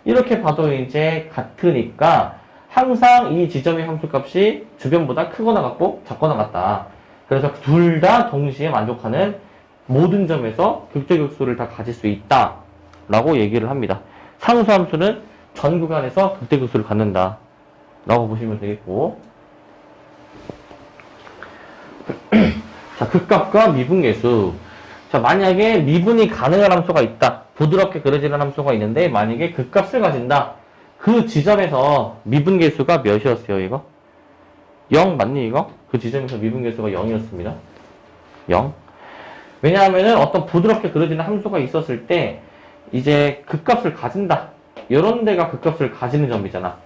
이렇게 봐도 이제 같으니까 항상 이 지점의 함수값이 주변보다 크거나 같고 작거나 같다. 그래서 둘 다 동시에 만족하는 모든 점에서 극대극소를 다 가질 수 있다 라고 얘기를 합니다. 상수함수는 전 구간에서 극대극소를 갖는다 라고 보시면 되겠고, 자, 극값과 미분계수. 자, 만약에 미분이 가능한 함수가 있다, 부드럽게 그려지는 함수가 있는데 만약에 극값을 가진다, 그 지점에서 미분계수가 몇이었어요, 이거? 0 맞니, 이거? 그 지점에서 미분계수가 0이었습니다. 0. 왜냐하면은 어떤 부드럽게 그려지는 함수가 있었을 때 이제 극값을 가진다, 이런 데가 극값을 가지는 점이잖아.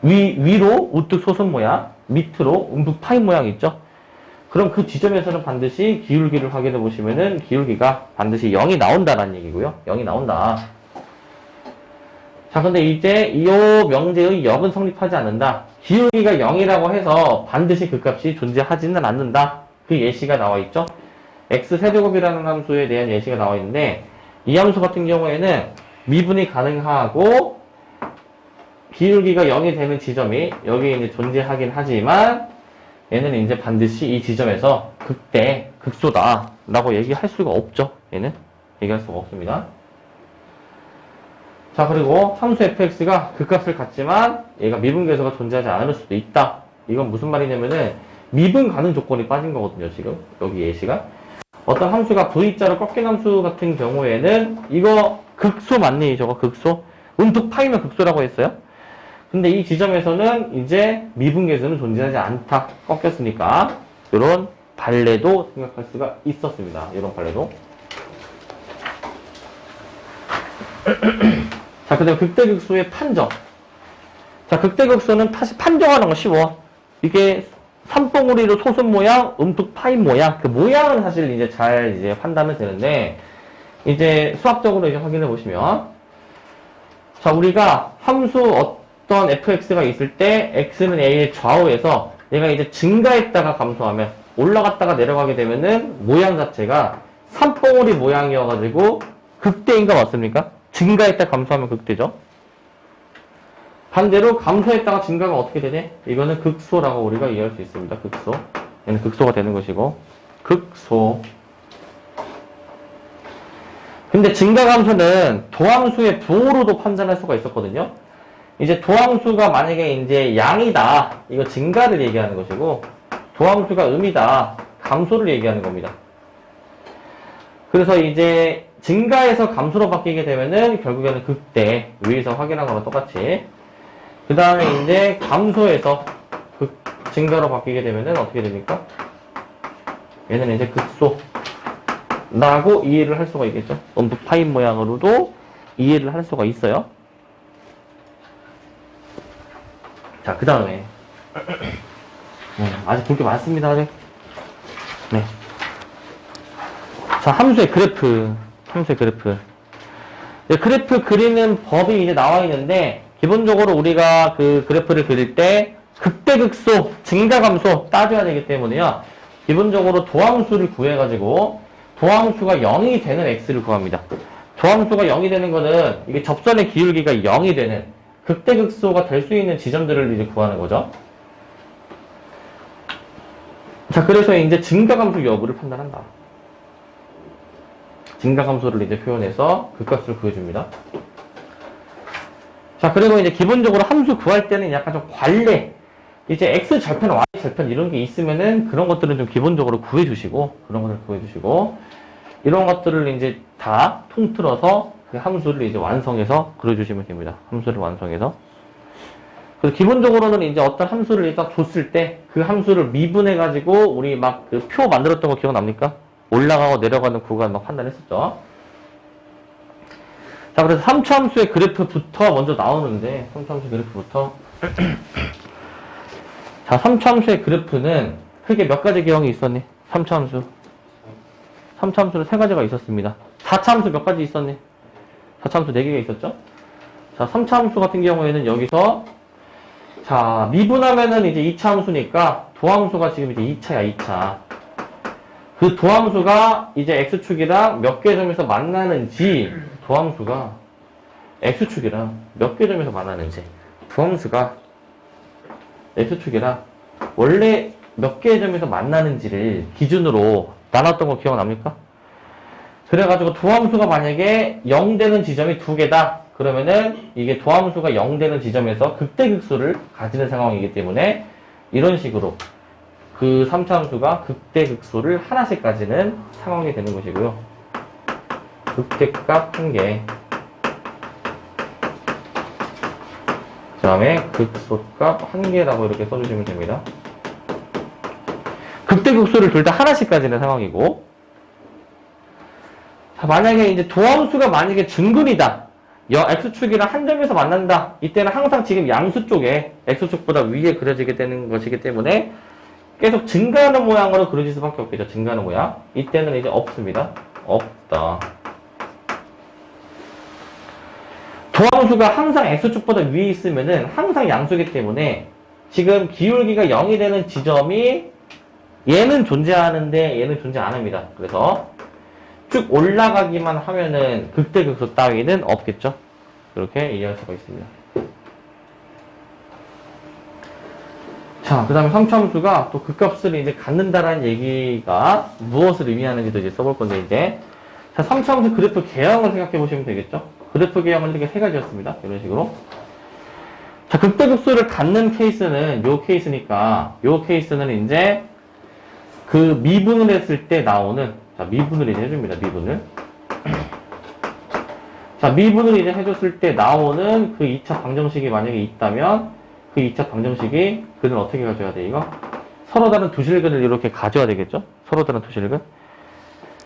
위로 우뚝 솟은 모양, 밑으로 움푹 파인 모양 있죠? 그럼 그 지점에서는 반드시 기울기를 확인해 보시면은 기울기가 반드시 0이 나온다라는 얘기고요. 0이 나온다. 자, 근데 이제 이 명제의 역은 성립하지 않는다. 기울기가 0이라고 해서 반드시 그 값이 존재하지는 않는다. 그 예시가 나와 있죠. x세제곱이라는 함수에 대한 예시가 나와 있는데, 이 함수 같은 경우에는 미분이 가능하고 기울기가 0이 되는 지점이 여기 이제 존재하긴 하지만, 얘는 이제 반드시 이 지점에서 극대, 극소다 라고 얘기할 수가 없죠. 얘는 얘기할 수가 없습니다. 자, 그리고 함수 fx가 극값을 갖지만 얘가 미분계수가 존재하지 않을 수도 있다. 이건 무슨 말이냐면은 미분 가능 조건이 빠진 거거든요. 지금 여기 예시가 어떤 함수가 v자로 꺾인 함수 같은 경우에는 이거 극소 맞니? 저거 극소? 움푹 파이면 극소라고 했어요. 근데 이 지점에서는 이제 미분계수는 존재하지 않다. 꺾였으니까 이런 발레도 생각할 수가 있었습니다. 이런 발레도. 자, 그 다음 극대극소의 판정. 자, 극대극소는 판정하는 거 쉬워. 이게 산봉우리로 소순 모양, 음툭 파인 모양. 그 모양은 사실 이제 잘 이제 판단은 되는데, 이제 수학적으로 이제 확인해 보시면, 자, 우리가 함수 어떤 fx가 있을 때, x는 a의 좌우에서 얘가 이제 증가했다가 감소하면, 올라갔다가 내려가게 되면은 모양 자체가 산봉우리 모양이어가지고 극대인가 맞습니까? 증가했다 감소하면 극대죠. 반대로 감소했다가 증가가 어떻게 되냐? 이거는 극소라고 우리가 이해할 수 있습니다. 극소. 얘는 극소가 되는 것이고, 극소. 근데 증가 감소는 도함수의 부호로도 판단할 수가 있었거든요. 이제 도함수가 만약에 이제 양이다. 이거 증가를 얘기하는 것이고, 도함수가 음이다. 감소를 얘기하는 겁니다. 그래서 이제 증가에서 감소로 바뀌게 되면은 결국에는 극대. 위에서 확인한 거랑 똑같이. 그 다음에 이제 감소에서 증가로 바뀌게 되면은 어떻게 됩니까? 얘는 이제 극소. 라고 이해를 할 수가 있겠죠. 음극 파인 모양으로도 이해를 할 수가 있어요. 자, 그 다음에. 아직 볼 게 많습니다, 아직. 네. 자, 함수의 그래프. 함수의 그래프. 네, 그래프 그리는 법이 이제 나와 있는데, 기본적으로 우리가 그 그래프를 그릴 때 극대극소, 증가감소 따져야 되기 때문에요. 기본적으로 도함수를 구해가지고 도함수가 0이 되는 x를 구합니다. 도함수가 0이 되는 거는 이게 접선의 기울기가 0이 되는 극대극소가 될 수 있는 지점들을 이제 구하는 거죠. 자, 그래서 이제 증가감소 여부를 판단한다. 증가감소를 이제 표현해서 극값을 구해줍니다. 자, 그리고 이제 기본적으로 함수 구할 때는 약간 좀 관례, 이제 x 절편, y 절편 이런 게 있으면은 그런 것들은 좀 기본적으로 구해주시고, 그런 것들을 구해주시고, 이런 것들을 이제 다 통틀어서 그 함수를 이제 완성해서 그려주시면 됩니다. 함수를 완성해서. 그래서 기본적으로는 이제 어떤 함수를 일단 줬을 때 그 함수를 미분해가지고 우리 막 그 표 만들었던 거 기억납니까? 올라가고 내려가는 구간 막 판단했었죠. 자, 그래서 3차 함수의 그래프부터 먼저 나오는데, 3차 함수의 그래프부터. 자, 3차 함수의 그래프는 크게 몇 가지 개형이 있었니? 3차 함수. 3차 함수는 3가지가 있었습니다. 4차 함수 몇 가지 있었니? 4차 함수 4개가 있었죠? 자, 3차 함수 같은 경우에는 여기서, 자, 미분하면은 이제 2차 함수니까, 도함수가 지금 이제 2차야, 2차. 그 도함수가 이제 x축이랑 몇 개 점에서 만나는지, 도함수가 x축이랑 몇 개 점에서 만나는지, 도함수가 x축이랑 원래 몇 개 점에서 만나는지를 기준으로 나눴던 거 기억납니까? 그래가지고 도함수가 만약에 0 되는 지점이 2개다. 그러면은 이게 도함수가 0 되는 지점에서 극대극소를 가지는 상황이기 때문에 이런 식으로 그 3차 함수가 극대극소를 하나씩 가지는 상황이 되는 것이고요. 극대값 1개, 그 다음에 극소값 1개라고 이렇게 써주시면 됩니다. 극대극소를 둘 다 하나씩 가지는 상황이고, 자, 만약에 이제 도함수가 만약에 증근이다. x축이랑 한 점에서 만난다. 이때는 항상 지금 양수 쪽에 x축보다 위에 그려지게 되는 것이기 때문에 계속 증가하는 모양으로 그려질 수밖에 없겠죠. 증가하는 모양. 이때는 이제 없습니다. 없다. 도함수가 항상 x축보다 위에 있으면은 항상 양수이기 때문에 지금 기울기가 0이 되는 지점이 얘는 존재하는데 얘는 존재 안 합니다. 그래서 쭉 올라가기만 하면은 극대극소 따위는 없겠죠. 그렇게 이해할 수가 있습니다. 자, 그 다음에 3차 함수가 또 극값을 이제 갖는다라는 얘기가 무엇을 의미하는지도 이제 써볼 건데, 이제. 자, 3차 함수 그래프 개형을 생각해 보시면 되겠죠. 그래프 개형은 이렇게 3가지였습니다. 이런 식으로. 자, 극대극소를 갖는 케이스는 요 케이스니까, 요 케이스는 이제 그 미분을 했을 때 나오는, 자, 미분을 이제 해줍니다. 미분을. 자, 미분을 이제 해줬을 때 나오는 그 2차 방정식이 만약에 있다면 그 2차 방정식이 그는 어떻게 가져야 돼, 이거? 서로 다른 두 실근을 이렇게 가져야 되겠죠? 서로 다른 두 실근.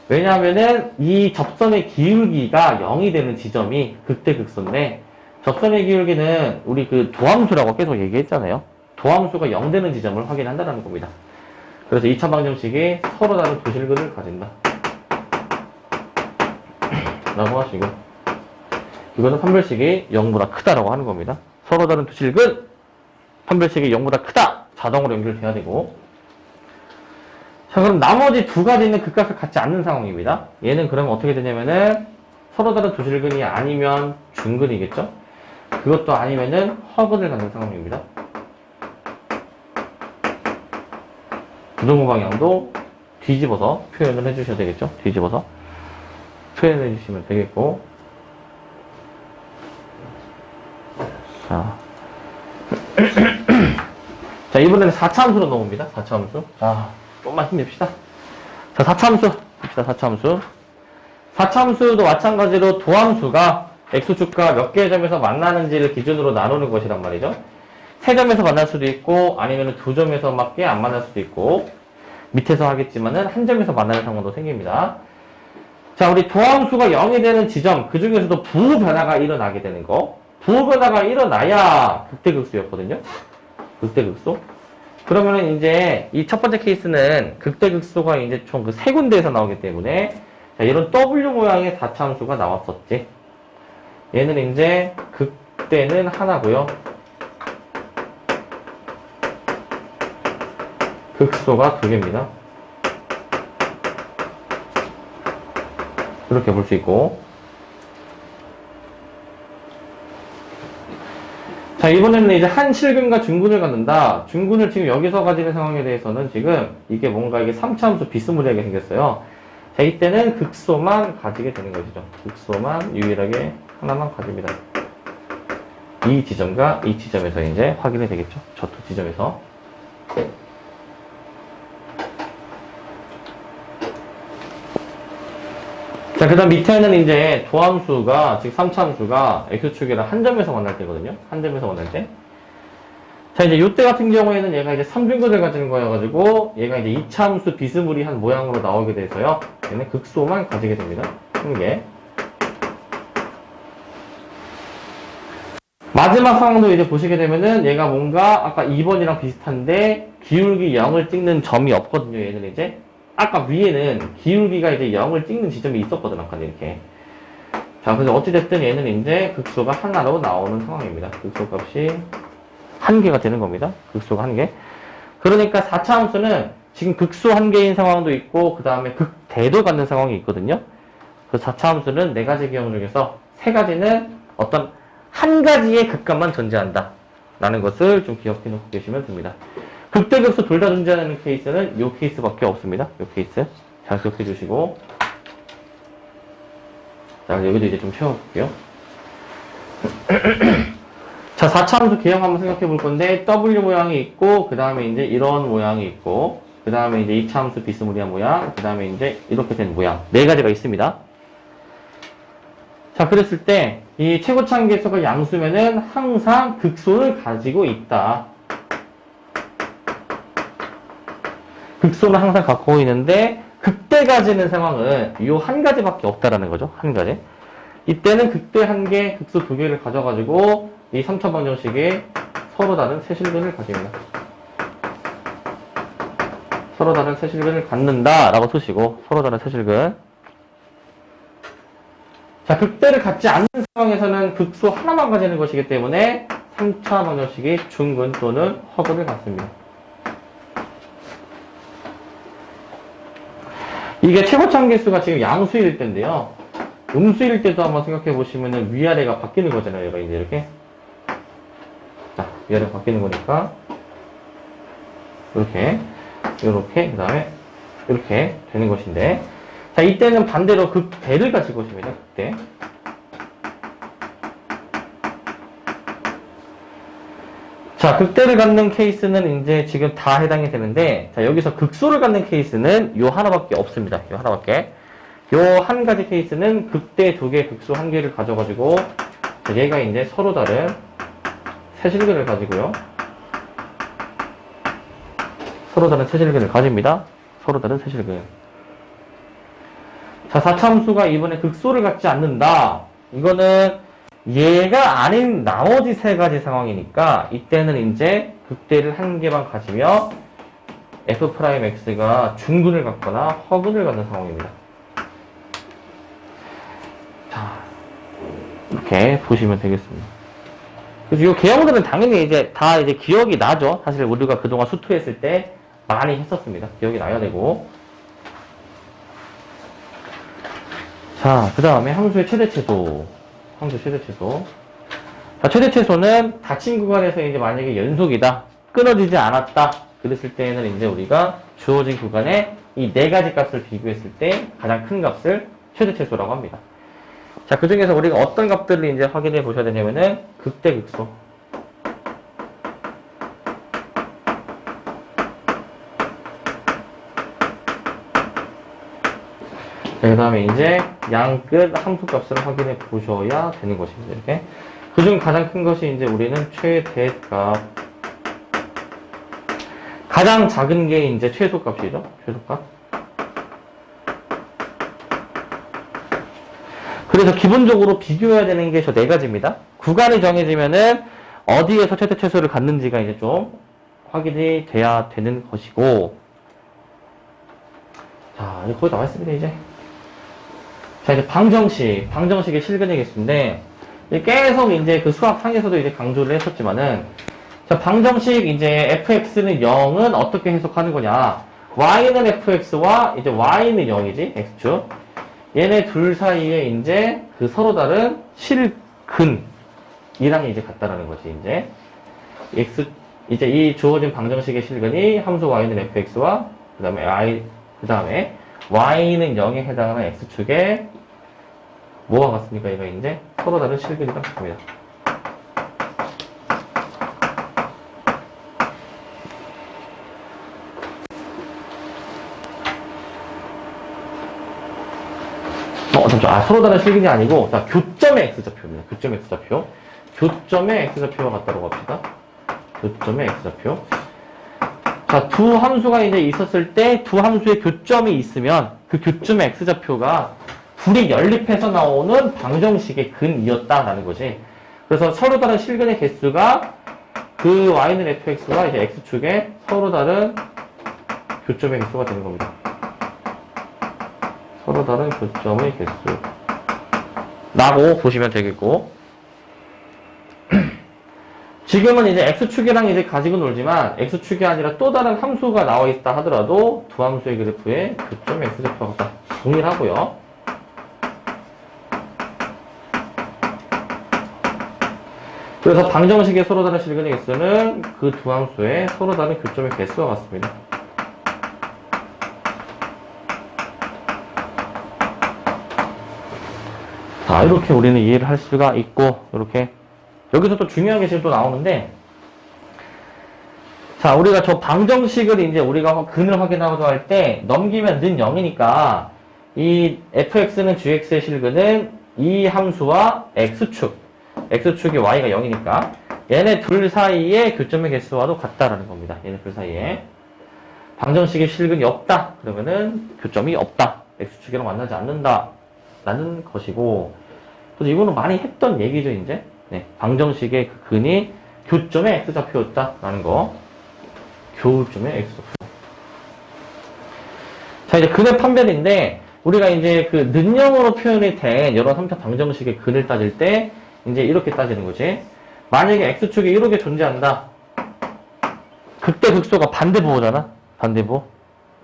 왜냐하면은 이 접선의 기울기가 0이 되는 지점이 극대극소인데, 접선의 기울기는 우리 그 도함수라고 계속 얘기했잖아요. 도함수가 0 되는 지점을 확인한다는 겁니다. 그래서 2차 방정식이 서로 다른 도실근을 가진다. 라고 하시고, 이거는 판별식이 0보다 크다라고 하는 겁니다. 서로 다른 도실근, 판별식이 0보다 크다! 자동으로 연결돼야 되고. 자, 그럼 나머지 두 가지는 극값을 갖지 않는 상황입니다. 얘는 그러면 어떻게 되냐면은, 서로 다른 도실근이 아니면 중근이겠죠? 그것도 아니면은 허근을 갖는 상황입니다. 부등호 방향도 뒤집어서 표현을 해주셔야 되겠죠? 뒤집어서 표현해 주시면 되겠고. 자, 자, 이번에는 4차 함수로 넘어옵니다. 4차 함수. 자, 좀만 힘냅시다. 자, 4차 함수 봅시다. 4차 함수. 4차 함수도 마찬가지로 도함수가 x축과 몇 개의 점에서 만나는지를 기준으로 나누는 것이란 말이죠. 3점에서 만날 수도 있고, 아니면 2점에서밖에 안 만날 수도 있고, 밑에서 하겠지만은 1점에서 만나는 상황도 생깁니다. 자, 우리 도함수가 0이 되는 지점, 그 중에서도 부호 변화가 일어나게 되는 거. 부호 변화가 일어나야 극대극소였거든요. 극대극소. 그러면은 이제 이 첫 번째 케이스는 극대극소가 이제 총 그 3군데에서 나오기 때문에, 자, 이런 W 모양의 4차 함수가 나왔었지. 얘는 이제 극대는 하나고요. 극소가 2개입니다. 이렇게 볼 수 있고. 자, 이번에는 이제 한 실근과 중근을 갖는다. 중근을 지금 여기서 가지는 상황에 대해서는 지금 이게 뭔가 이게 3차 함수 비스무리하게 생겼어요. 자, 이때는 극소만 가지게 되는 것이죠. 극소만 유일하게 하나만 가집니다. 이 지점과 이 지점에서 이제 확인이 되겠죠. 저 두 지점에서. 자, 그 다음 밑에는 이제 도함수가, 즉 3차 함수가 x축이랑 한 점에서 만날 때거든요. 한 점에서 만날 때. 자, 이제 요때 같은 경우에는 얘가 이제 3중근을 가지는 거여가지고, 얘가 이제 2차 함수 비스무리한 모양으로 나오게 돼서요. 얘는 극소만 가지게 됩니다. 한 개. 마지막 상황도 이제 보시게 되면은 얘가 뭔가 아까 2번이랑 비슷한데, 기울기 0을 찍는 점이 없거든요. 얘는 이제. 아까 위에는 기울기가 이제 0을 찍는 지점이 있었거든, 아까 이렇게. 자, 그래서 어찌됐든 얘는 이제 극소가 하나로 나오는 상황입니다. 극소 값이 1개가 되는 겁니다. 극소가 1개. 그러니까 4차 함수는 지금 극소 1개인 상황도 있고, 그 다음에 극대도 갖는 상황이 있거든요. 그 4차 함수는 4가지 기형 중에서 3가지는 어떤 한 가지의 극값만 존재한다. 라는 것을 좀 기억해 놓고 계시면 됩니다. 극대극소 둘 다 존재하는 케이스는 이 케이스밖에 없습니다. 이 케이스. 잘 기억해 주시고. 자, 여기도 이제 좀 채워볼게요. 자, 4차 함수 개형 한번 생각해 볼 건데, W 모양이 있고, 그 다음에 이제 이런 모양이 있고, 그 다음에 이제 2차 함수 비스무리한 모양, 그 다음에 이제 이렇게 된 모양. 4가지가 있습니다. 자, 그랬을 때, 이 최고차항계수가 양수면은 항상 극소를 가지고 있다. 극소는 항상 갖고 있는데 극대 가지는 상황은 이 한 가지밖에 없다라는 거죠. 한 가지. 이때는 극대 1개, 극소 2개를 가져가지고 이 3차 방정식에 서로 다른 세실근을 가집니다. 서로 다른 세실근을 갖는다라고 쓰시고 서로 다른 세실근. 자, 극대를 갖지 않는 상황에서는 극소 하나만 가지는 것이기 때문에 3차 방정식이 중근 또는 허근을 갖습니다. 이게 최고차항계수가 지금 양수일 때인데요. 음수일 때도 한번 생각해 보시면은 위아래가 바뀌는 거잖아요. 얘가 이제 이렇게. 자, 위아래가 바뀌는 거니까. 이렇게. 이렇게. 그 다음에 이렇게 되는 것인데. 자, 이때는 반대로 극대를 가지고 오십니다. 극대. 자, 극대를 갖는 케이스는 이제 지금 다 해당이 되는데, 자, 여기서 극소를 갖는 케이스는 요 하나밖에 없습니다. 요 하나밖에. 요 한 가지 케이스는 극대 2개, 극소 1개를 가져가지고, 자, 얘가 이제 서로 다른 세실근을 가지고요. 서로 다른 세실근을 가집니다. 서로 다른 세실근. 자, 4차 함수가 이번에 극소를 갖지 않는다. 이거는 얘가 아닌 나머지 세 가지 상황이니까 이때는 이제 극대를 한 개만 가지며 f'x가 중근을 갖거나 허근을 갖는 상황입니다. 자, 이렇게 보시면 되겠습니다. 그래서 이 개형들은 당연히 이제 다 이제 기억이 나죠. 사실 우리가 그동안 수투했을 때 많이 했었습니다. 기억이 나야 되고. 자, 그 다음에 함수의 최대최소. 함수 최대최소. 자, 최대최소는 닫힌 구간에서 이제 만약에 연속이다. 끊어지지 않았다. 그랬을 때에는 이제 우리가 주어진 구간에 이 네 가지 값을 비교했을 때 가장 큰 값을 최대최소라고 합니다. 자, 그 중에서 우리가 어떤 값들을 이제 확인해 보셔야 되냐면은 극대극소. 그 다음에 이제 양끝 함수 값을 확인해 보셔야 되는 것입니다. 이렇게. 그중 가장 큰 것이 이제 우리는 최대값. 가장 작은 게 이제 최소값이죠. 최소값. 그래서 기본적으로 비교해야 되는 게 저 네 가지입니다. 구간이 정해지면은 어디에서 최대 최소를 갖는지가 이제 좀 확인이 돼야 되는 것이고. 자, 이제 거의 나와 있습니다, 이제. 자, 이제 방정식의 실근의 개수인데, 계속 이제 그 수학상에서도 이제 강조를 했었지만은, 자, 방정식 이제 fx는 0은 어떻게 해석하는 거냐. y는 fx와 이제 y는 0이지, x축. 얘네 둘 사이에 이제 그 서로 다른 실근이랑 이제 같다라는 거지, 이제. 이제 이 주어진 방정식의 실근이 함수 y는 fx와 그 다음에 y는 0에 해당하는 x축에 뭐가 같습니까? 얘가 이제 서로 다른 실근이랑 같습니다. 잠시만. 서로 다른 실근이 아니고, 자, 교점의 x좌표입니다. 교점의 x좌표. 교점의 x좌표가 같다고 합시다. 교점의 x좌표. 자, 두 함수가 이제 있었을 때, 두 함수의 교점이 있으면, 그 교점의 x좌표가 둘이 연립해서 나오는 방정식의 근이었다라는 거지. 그래서 서로 다른 실근의 개수가 그 y는 fx와 이제 x축의 서로 다른 교점의 개수가 되는 겁니다. 서로 다른 교점의 개수. 라고 보시면 되겠고. 지금은 이제 x축이랑 이제 가지고 놀지만, x축이 아니라 또 다른 함수가 나와 있다 하더라도 두 함수의 그래프에 교점의 x좌표가 동일하고요. 그래서 방정식의 서로 다른 실근의 개수는 그 두 함수의 서로 다른 교점의 개수와 같습니다. 자, 이렇게 우리는 이해를 할 수가 있고, 이렇게. 여기서 또 중요한 게 지금 또 나오는데, 자, 우리가 저 방정식을 이제 우리가 근을 확인하고자 할 때, 넘기면 는 0이니까, 이 fx는 gx의 실근은 이 함수와 x축이 y가 0이니까, 얘네 둘 사이의 교점의 개수와도 같다라는 겁니다. 얘네 둘 사이에. 방정식의 실근이 없다. 그러면은 교점이 없다. x축이랑 만나지 않는다. 라는 것이고, 그래서 이거는 많이 했던 얘기죠, 이제. 네, 방정식의 그 근이 교점의 x좌표였다라는 거. 교점의 x좌표. 자, 이제 근의 판별인데, 우리가 이제 그 는형으로 표현이 된 여러 3차 방정식의 근을 따질 때, 이제 이렇게 따지는 거지. 만약에 x축이 이렇게 존재한다. 극대극소가 반대보호잖아.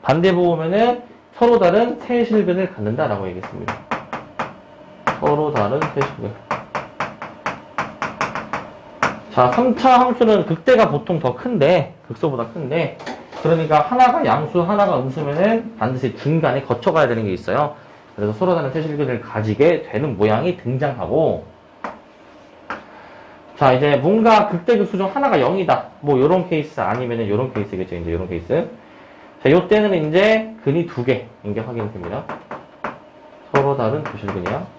반대보호면은 서로 다른 세 실근을 갖는다라고 얘기했습니다. 서로 다른 세 실근. 자, 3차 함수는 극대가 보통 더 큰데, 극소보다 큰데, 그러니까 하나가 양수, 하나가 음수면은 반드시 중간에 거쳐가야 되는 게 있어요. 그래서 서로 다른 세 실근을 가지게 되는 모양이 등장하고, 자, 이제 뭔가 극대극소 중 하나가 0이다. 뭐, 요런 케이스 아니면은 요런 케이스겠죠. 이제 요런 케이스. 자, 요때는 이제 근이 두 개인 게 확인이 됩니다. 서로 다른 두 실근이야.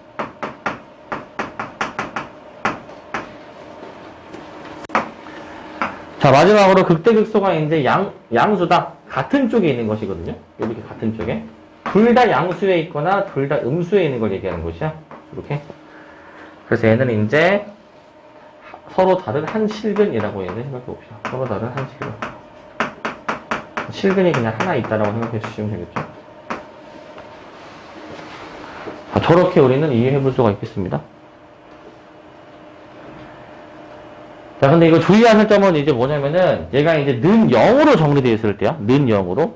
자, 마지막으로 극대극소가 이제 양수다. 같은 쪽에 있는 것이거든요. 이렇게 같은 쪽에. 둘 다 양수에 있거나 둘 다 음수에 있는 걸 얘기하는 것이야. 이렇게. 그래서 얘는 이제 서로 다른 한 실근이라고 얘는 생각해 봅시다. 서로 다른 한 실근. 실근이 그냥 하나 있다라고 생각해 주시면 되겠죠. 자, 저렇게 우리는 이해해 볼 수가 있겠습니다. 자, 근데 이거 주의하실 점은 이제 뭐냐면은, 얘가 이제 는 0으로 정리되어 있을 때요. 는 0으로.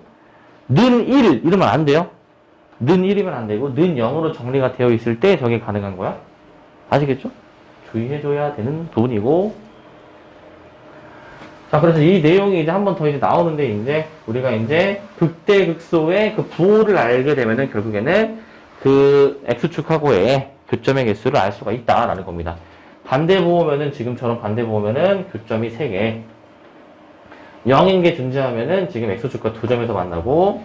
는 1 이러면 안 돼요. 는 1이면 안 되고, 는 0으로 정리가 되어 있을 때 저게 가능한 거야. 아시겠죠? 주의해줘야 되는 부분이고. 자, 그래서 이 내용이 이제 한 번 더 이제 나오는데, 이제 우리가 이제 극대극소의 그 부호를 알게 되면은 결국에는 그 X축하고의 교점의 개수를 알 수가 있다라는 겁니다. 반대 부호면은 지금처럼 반대 부호면은 교점이 3개. 0인 게 존재하면은 지금 X축과 2점에서 만나고,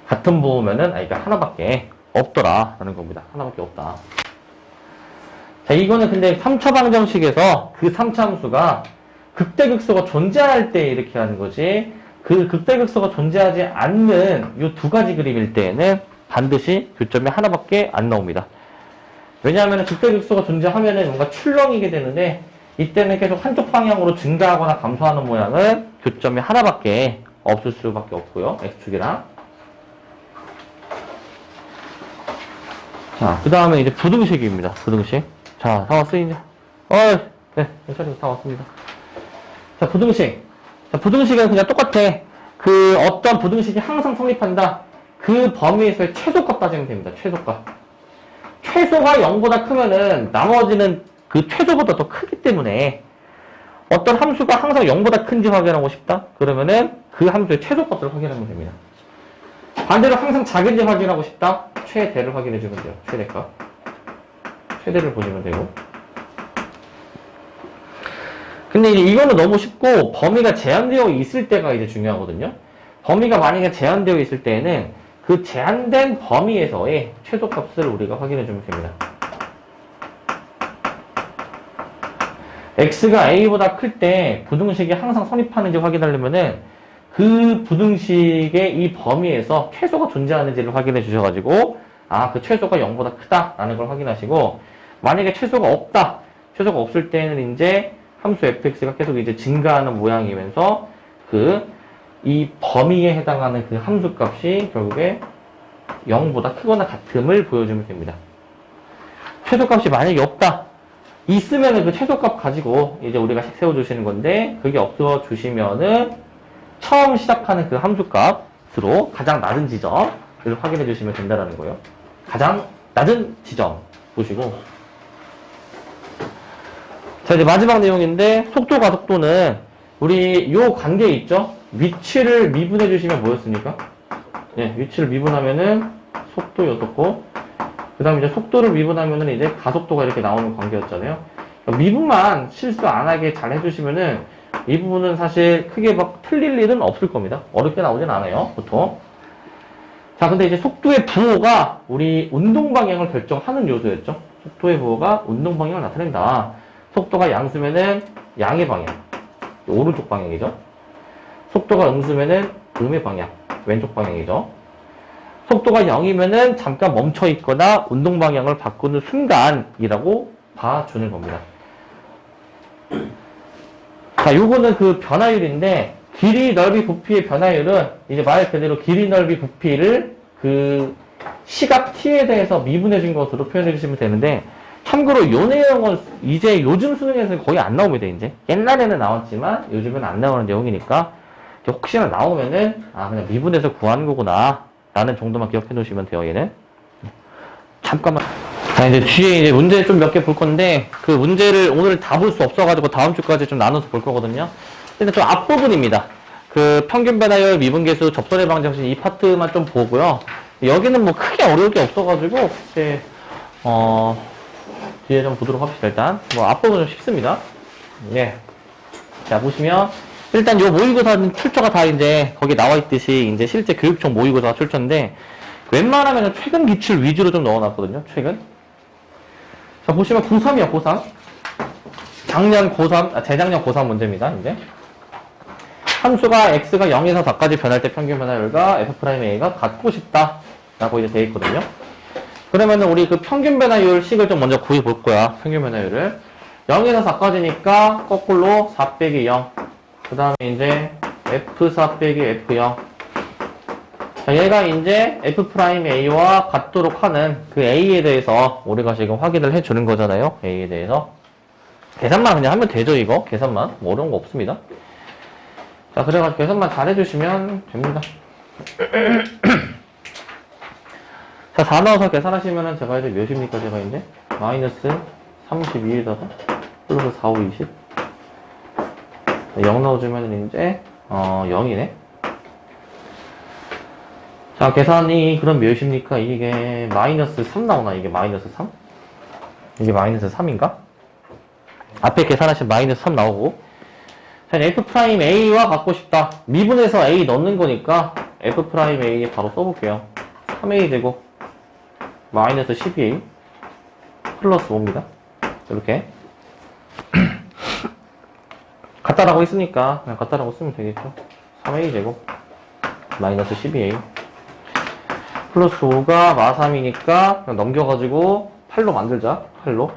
같은 부호면은, 그러니까 하나밖에 없더라라는 겁니다. 하나밖에 없다. 자, 이거는 근데 3차 방정식에서 그 3차 함수가 극대극소가 존재할 때 이렇게 하는 거지, 그 극대극소가 존재하지 않는 이 두 가지 그림일 때에는 반드시 교점이 하나밖에 안 나옵니다. 왜냐하면 극대극소가 존재하면은 뭔가 출렁이게 되는데, 이때는 계속 한쪽 방향으로 증가하거나 감소하는 모양은 교점이 하나밖에 없을 수밖에 없고요. X축이랑. 자, 그 다음에 이제 부등식입니다. 부등식. 자, 다 왔어요, 이제. 네, 괜찮아요. 다 왔습니다. 자, 부등식. 자, 부등식은 그냥 똑같아. 그 어떤 부등식이 항상 성립한다. 그 범위에서의 최소값 따지면 됩니다. 최소값. 최소가 0보다 크면은 나머지는 그 최소보다 더 크기 때문에 어떤 함수가 항상 0보다 큰지 확인하고 싶다? 그러면은 그 함수의 최소값을 확인하면 됩니다. 반대로 항상 작은지 확인하고 싶다? 최대를 확인해주면 돼요. 최대값. 최대를 보시면 되고. 근데 이제 이거는 너무 쉽고 범위가 제한되어 있을 때가 이제 중요하거든요. 범위가 만약에 제한되어 있을 때에는 그 제한된 범위에서의 최소값을 우리가 확인해주면 됩니다. x가 a보다 클 때 부등식이 항상 성립하는지 확인하려면은 그 부등식의 이 범위에서 최소가 존재하는지를 확인해 주셔가지고, 아, 그 최소가 0보다 크다라는 걸 확인하시고, 만약에 최소가 없다, 최소가 없을 때는 이제 함수 fx가 계속 이제 증가하는 모양이면서 이 범위에 해당하는 그 함수 값이 결국에 0보다 크거나 같음을 보여주면 됩니다. 최소값이 만약에 없다, 있으면은 그 최소값 가지고 이제 우리가 식 세워주시는 건데, 그게 없어 주시면은 처음 시작하는 그 함수값으로 가장 낮은 지점을 확인해 주시면 된다는 거예요. 가장 낮은 지점 보시고. 자, 이제 마지막 내용인데, 속도가 속도는 우리 요 관계 있죠? 위치를 미분해 주시면 뭐였습니까? 네, 위치를 미분하면은 속도였었고, 그 다음에 이제 속도를 미분하면은 이제 가속도가 이렇게 나오는 관계였잖아요. 미분만 실수 안 하게 잘 해주시면은 이 부분은 사실 크게 막 틀릴 일은 없을 겁니다. 어렵게 나오진 않아요, 보통. 자, 근데 이제 속도의 부호가 우리 운동 방향을 결정하는 요소였죠. 속도의 부호가 운동 방향을 나타낸다. 속도가 양수면은 양의 방향, 오른쪽 방향이죠. 속도가 음수면은 음의 방향, 왼쪽 방향이죠. 속도가 0이면은 잠깐 멈춰 있거나 운동 방향을 바꾸는 순간이라고 봐주는 겁니다. 자, 요거는 그 변화율인데, 길이, 넓이, 부피의 변화율은 이제 말 그대로 길이, 넓이, 부피를 그 시각 t에 대해서 미분해 준 것으로 표현해 주시면 되는데, 참고로 요 내용은 이제 요즘 수능에서는 거의 안 나옵니다, 이제. 옛날에는 나왔지만 요즘은 안 나오는 내용이니까, 혹시나 나오면은, 아, 그냥 미분해서 구하는 거구나 라는 정도만 기억해 놓으시면 돼요, 얘는. 잠깐만. 자, 이제 뒤에 이제 문제 좀 몇 개 볼 건데, 그 문제를 오늘 다 볼 수 없어가지고 다음 주까지 좀 나눠서 볼 거거든요. 일단 좀 앞부분입니다. 그 평균 변화율, 미분계수, 접선의 방정식 이 파트만 좀 보고요. 여기는 뭐 크게 어려울 게 없어가지고, 이제, 뒤에 좀 보도록 합시다, 일단. 뭐 앞부분 좀 쉽습니다. 예. 자, 보시면, 일단 요 모의고사 출처가 다 이제 거기 나와 있듯이 이제 실제 교육청 모의고사 출처인데, 웬만하면 최근 기출 위주로 좀 넣어놨거든요, 최근. 자, 보시면 고3이야, 고3. 작년 고3, 재작년 고3 문제입니다, 이제. 함수가 x가 0에서 4까지 변할 때 평균 변화율과 f'a가 같고 싶다. 라고 이제 되어 있거든요. 그러면은 우리 그 평균 변화율 식을 좀 먼저 구해 볼 거야. 평균 변화율을. 0에서 4까지니까 거꾸로 4 빼기 0. 그 다음에 이제 F4 빼기 F0. 자, 얘가 이제 F'A와 같도록 하는 그 A에 대해서 우리가 지금 확인을 해 주는 거잖아요. A에 대해서. 계산만 그냥 하면 되죠, 이거. 계산만. 뭐 어려운 거 없습니다. 자, 그래가지고 계산만 잘 해주시면 됩니다. 자, 4 넣어서 계산하시면은 제가 이제 몇입니까? 제가 이제 마이너스 32에다가 플러스 4, 5, 20. 0 넣어주면은 이제 0이네. 자, 계산이 그럼 몇입니까? 이게 마이너스 3 나오나? 이게 마이너스 3? 이게 마이너스 3인가? 앞에 계산하신 마이너스 3 나오고. 자, F'A와 갖고 싶다. 미분해서 A 넣는 거니까 F'A에 바로 써볼게요. 3A 제곱 마이너스 12A 플러스 5입니다. 이렇게 같다라고 했으니까 그냥 같다라고 쓰면 되겠죠. 3A 제곱 마이너스 12A 플러스 5가 마3이니까 그냥 넘겨가지고 8로 만들자. 8로.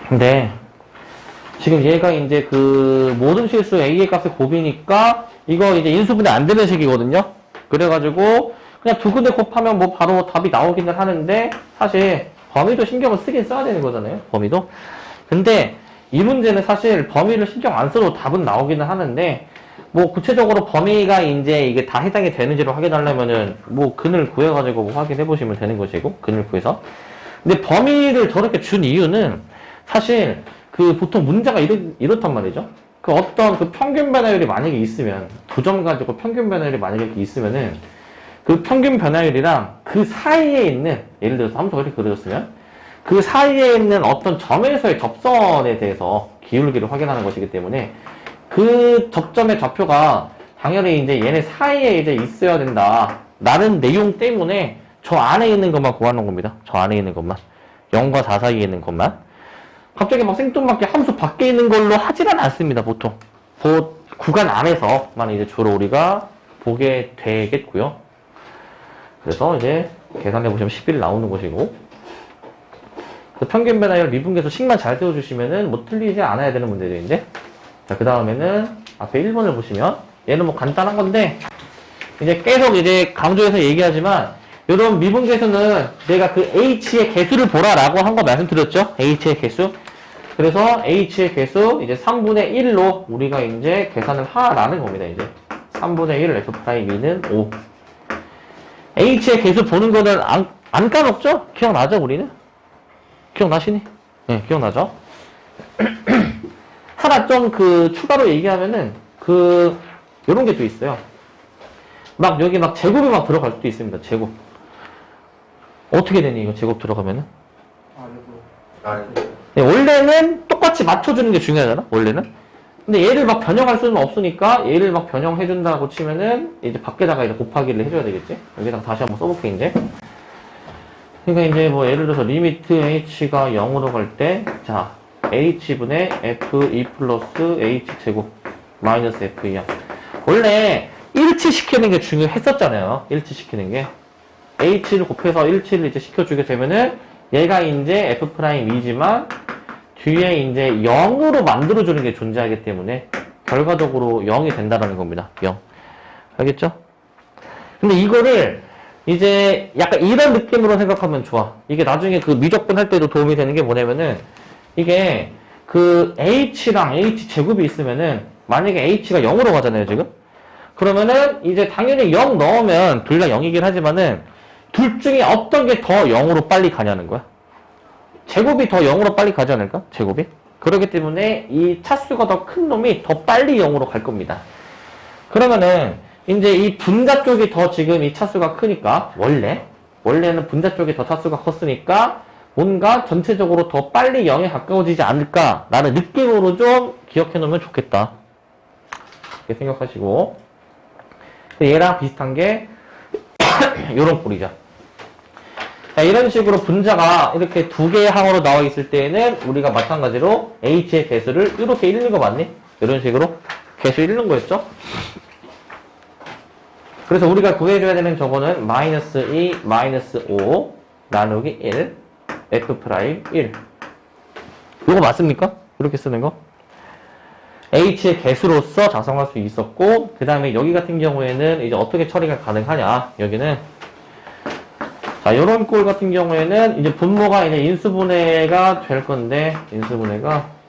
근데 지금 얘가 이제 그 모든 실수 A의 값의 곱이니까 이거 이제 인수분해 안 되는 식이거든요. 그래가지고 그냥 두 군데 곱하면 뭐 바로 답이 나오기는 하는데 사실 범위도 신경을 쓰긴 써야 되는 거잖아요. 범위도. 근데 이 문제는 사실 범위를 신경 안 써도 답은 나오기는 하는데 뭐 구체적으로 범위가 이제 이게 다 해당이 되는지를 확인하려면은 뭐 근을 구해가지고 뭐 확인해 보시면 되는 것이고 근을 구해서. 근데 범위를 저렇게 준 이유는 사실 그 보통 문제가 이렇단 말이죠. 그 어떤 그 평균 변화율이 만약에 있으면 두 점 가지고 평균 변화율이 만약에 있으면은 그 평균 변화율이랑 그 사이에 있는 예를 들어서 함수가 이렇게 그려졌으면 그 사이에 있는 어떤 점에서의 접선에 대해서 기울기를 확인하는 것이기 때문에 그 접점의 좌표가 당연히 이제 얘네 사이에 이제 있어야 된다 라는 내용 때문에 저 안에 있는 것만 구하는 겁니다. 저 안에 있는 것만 0과 4 사이에 있는 것만 갑자기 막 생뚱맞게 함수 밖에 있는 걸로 하지는 않습니다. 보통 그 구간 안에서만 이제 주로 우리가 보게 되겠고요. 그래서 이제 계산해 보시면 11 나오는 것이고 그 평균 변화율 미분계수 식만 잘 세워주시면은 뭐 틀리지 않아야 되는 문제죠. 이제 자, 그 다음에는 앞에 1번을 보시면 얘는 뭐 간단한 건데 이제 계속 이제 강조해서 얘기하지만 이런 미분계수는 내가 그 h의 개수를 보라라고 한 거 말씀드렸죠. h의 개수. 그래서 h의 개수 이제 3분의 1로 우리가 이제 계산을 하라는 겁니다. 이제 3분의 1 F'E는 5. h의 개수 보는 거는 안 까먹죠? 기억나죠, 우리는? 기억나시니? 네, 기억나죠? 하나 좀 그 추가로 얘기하면은 요런 게 또 있어요. 막 여기 막 제곱이 막 들어갈 수도 있습니다. 제곱. 어떻게 되니, 이거 제곱 들어가면은? 네, 원래는 똑같이 맞춰주는 게 중요하잖아, 원래는. 근데 얘를 막 변형할 수는 없으니까 얘를 막 변형해준다고 치면은 이제 밖에다가 이제 곱하기를 해줘야 되겠지? 여기다가 다시 한번 써볼게, 이제. 그러니까 이제 뭐 예를 들어서 리미트 h가 0으로 갈 때, 자, h분의 f2 플러스 h제곱 마이너스 f2야. 원래 일치시키는 게 중요했었잖아요. 일치시키는 게. h를 곱해서 일치를 이제 시켜주게 되면은 얘가 이제 f'이지만 뒤에 이제 0으로 만들어주는 게 존재하기 때문에 결과적으로 0이 된다라는 겁니다. 0. 알겠죠? 근데 이거를 이제 약간 이런 느낌으로 생각하면 좋아. 이게 나중에 그 미적분 할 때도 도움이 되는 게 뭐냐면은 이게 그 h랑 h제곱이 있으면은 만약에 h가 0으로 가잖아요, 지금? 그러면은 이제 당연히 0 넣으면 둘 다 0이긴 하지만은 둘 중에 어떤 게 더 0으로 빨리 가냐는 거야. 제곱이 더 0으로 빨리 가지 않을까? 제곱이? 그렇기 때문에 이 차수가 더 큰 놈이 더 빨리 0으로 갈 겁니다. 그러면은 이제 이 분자 쪽이 더 지금 이 차수가 크니까 원래는 분자 쪽이 더 차수가 컸으니까 뭔가 전체적으로 더 빨리 0에 가까워지지 않을까라는 느낌으로 좀 기억해 놓으면 좋겠다. 이렇게 생각하시고 얘랑 비슷한 게 요런 꼴이죠. 자, 이런 식으로 분자가 이렇게 두 개의 항으로 나와 있을 때에는 우리가 마찬가지로 h의 개수를 이렇게 읽는 거 맞니? 이런 식으로 개수 읽는 거였죠? 그래서 우리가 구해줘야 되는 저거는 마이너스 2, 마이너스 5 나누기 1 f 프라임 1. 이거 맞습니까? 이렇게 쓰는 거? h의 개수로서 작성할 수 있었고, 그 다음에 여기 같은 경우에는 이제 어떻게 처리가 가능하냐? 여기는 자, 요런 꼴 같은 경우에는 이제 분모가 이제 인수분해가 될 건데, 인수분해가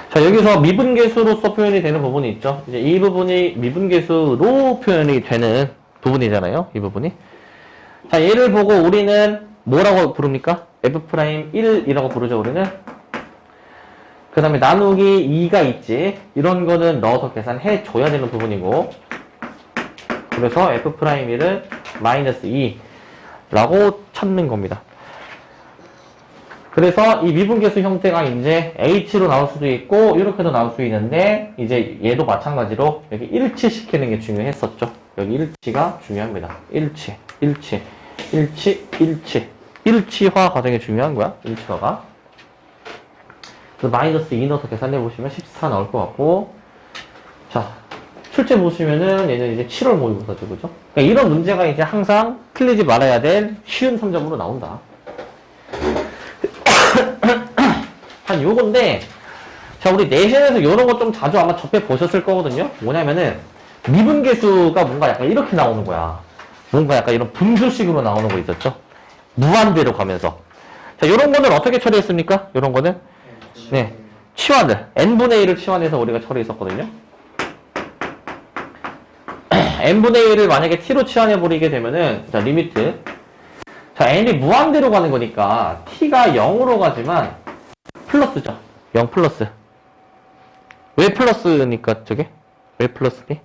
자, 여기서 미분계수로서 표현이 되는 부분이 있죠. 이제 이 부분이 미분계수로 표현이 되는 부분이잖아요. 이 부분이. 자, 얘를 보고 우리는 뭐라고 부릅니까? f'1이라고 부르죠, 우리는. 그 다음에 나누기 2가 있지. 이런 거는 넣어서 계산해 줘야 되는 부분이고. 그래서 f'1은 마이너스 2라고 찾는 겁니다. 그래서 이 미분계수 형태가 이제 h로 나올 수도 있고, 이렇게도 나올 수 있는데, 이제 얘도 마찬가지로 여기 일치시키는 게 중요했었죠. 여기 일치가 중요합니다. 일치화 과정이 중요한 거야. 일치화가. 그래서 마이너스 2 넣어서 계산해보시면 14 나올 것 같고, 자, 출제 보시면은 얘는 이제 7월 모의고사죠, 그죠? 그러니까 이런 문제가 이제 항상 틀리지 말아야 될 쉬운 3점으로 나온다. 한 요건데, 자, 우리 내신에서 요런 거 좀 자주 아마 접해 보셨을 거거든요? 뭐냐면은, 미분계수가 뭔가 약간 이렇게 나오는 거야. 뭔가 약간 이런 분수식으로 나오는 거 있었죠? 무한대로 가면서. 자, 요런 거는 어떻게 처리했습니까? 요런 거는? 네. 치환을. n분의 1을 치환해서 우리가 처리했었거든요? n분의 1을 만약에 t로 치환해버리게 되면은, 자, 리미트. 자, n이 무한대로 가는 거니까, t가 0으로 가지만, 플러스죠. 0 플러스. 왜 플러스니까, 저게? 왜 플러스니?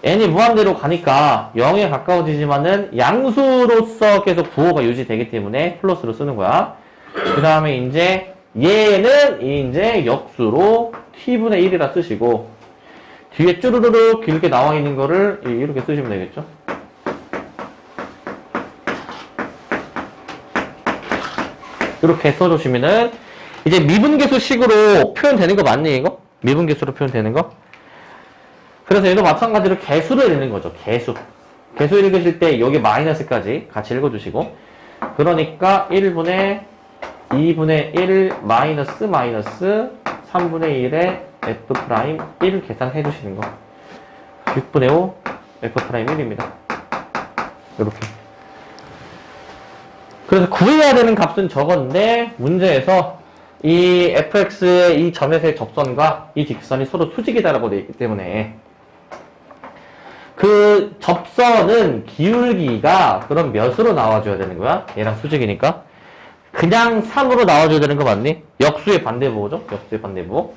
n이 무한대로 가니까 0에 가까워지지만은 양수로서 계속 부호가 유지되기 때문에 플러스로 쓰는 거야. 그 다음에 이제 얘는 이제 역수로 t분의 1이라 쓰시고, 뒤에 쭈르르르 길게 나와 있는 거를 이렇게 쓰시면 되겠죠. 이렇게 써주시면은 이제 미분계수식으로 표현되는 거 맞니, 이거? 미분계수로 표현되는 거? 그래서 얘도 마찬가지로 개수를 읽는 거죠. 개수. 개수 읽으실 때 여기 마이너스까지 같이 읽어주시고, 그러니까 1분의 2분의 1 마이너스 3분의 1의 f'1 계산해 주시는 거. 6분의 5 f'1입니다. 이렇게. 그래서 구해야 되는 값은 저건데, 문제에서 이 fx의 이 점에서의 접선과 이 직선이 서로 수직이다라고 되어 있기 때문에, 그 접선은 기울기가 그럼 몇으로 나와줘야 되는 거야? 얘랑 수직이니까. 그냥 3으로 나와줘야 되는 거 맞니? 역수의 반대부호죠? 역수의 반대부호.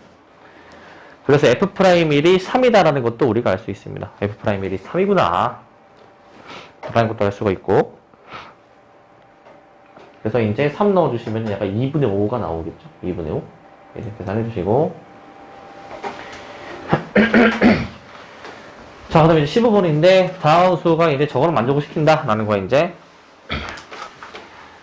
그래서 f'1이 3이다라는 것도 우리가 알 수 있습니다. f'1이 3이구나 라는 것도 알 수가 있고. 그래서 이제 3 넣어주시면 약간 2분의 5가 나오겠죠? 2분의 5. 이렇게 계산해주시고. 자, 그 다음에 이제 15번인데, 다음 수가 이제 저거를 만족을 시킨다. 라는 거야, 이제.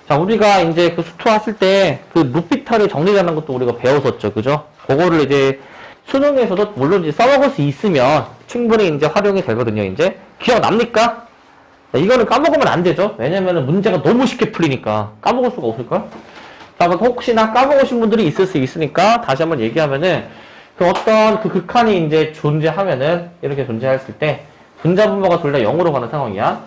자, 우리가 이제 그 수투하실 때, 그 루피타를 정리하는 것도 우리가 배웠었죠. 그죠? 그거를 이제 수능에서도 물론 이제 써먹을 수 있으면 충분히 이제 활용이 되거든요, 이제. 기억납니까? 자, 이거는 까먹으면 안 되죠. 왜냐면은 문제가 너무 쉽게 풀리니까. 까먹을 수가 없을까? 자, 혹시나 까먹으신 분들이 있을 수 있으니까 다시 한번 얘기하면은, 그 어떤 그 극한이 이제 존재하면은, 이렇게 존재했을 때, 분자 분모가 둘 다 0으로 가는 상황이야.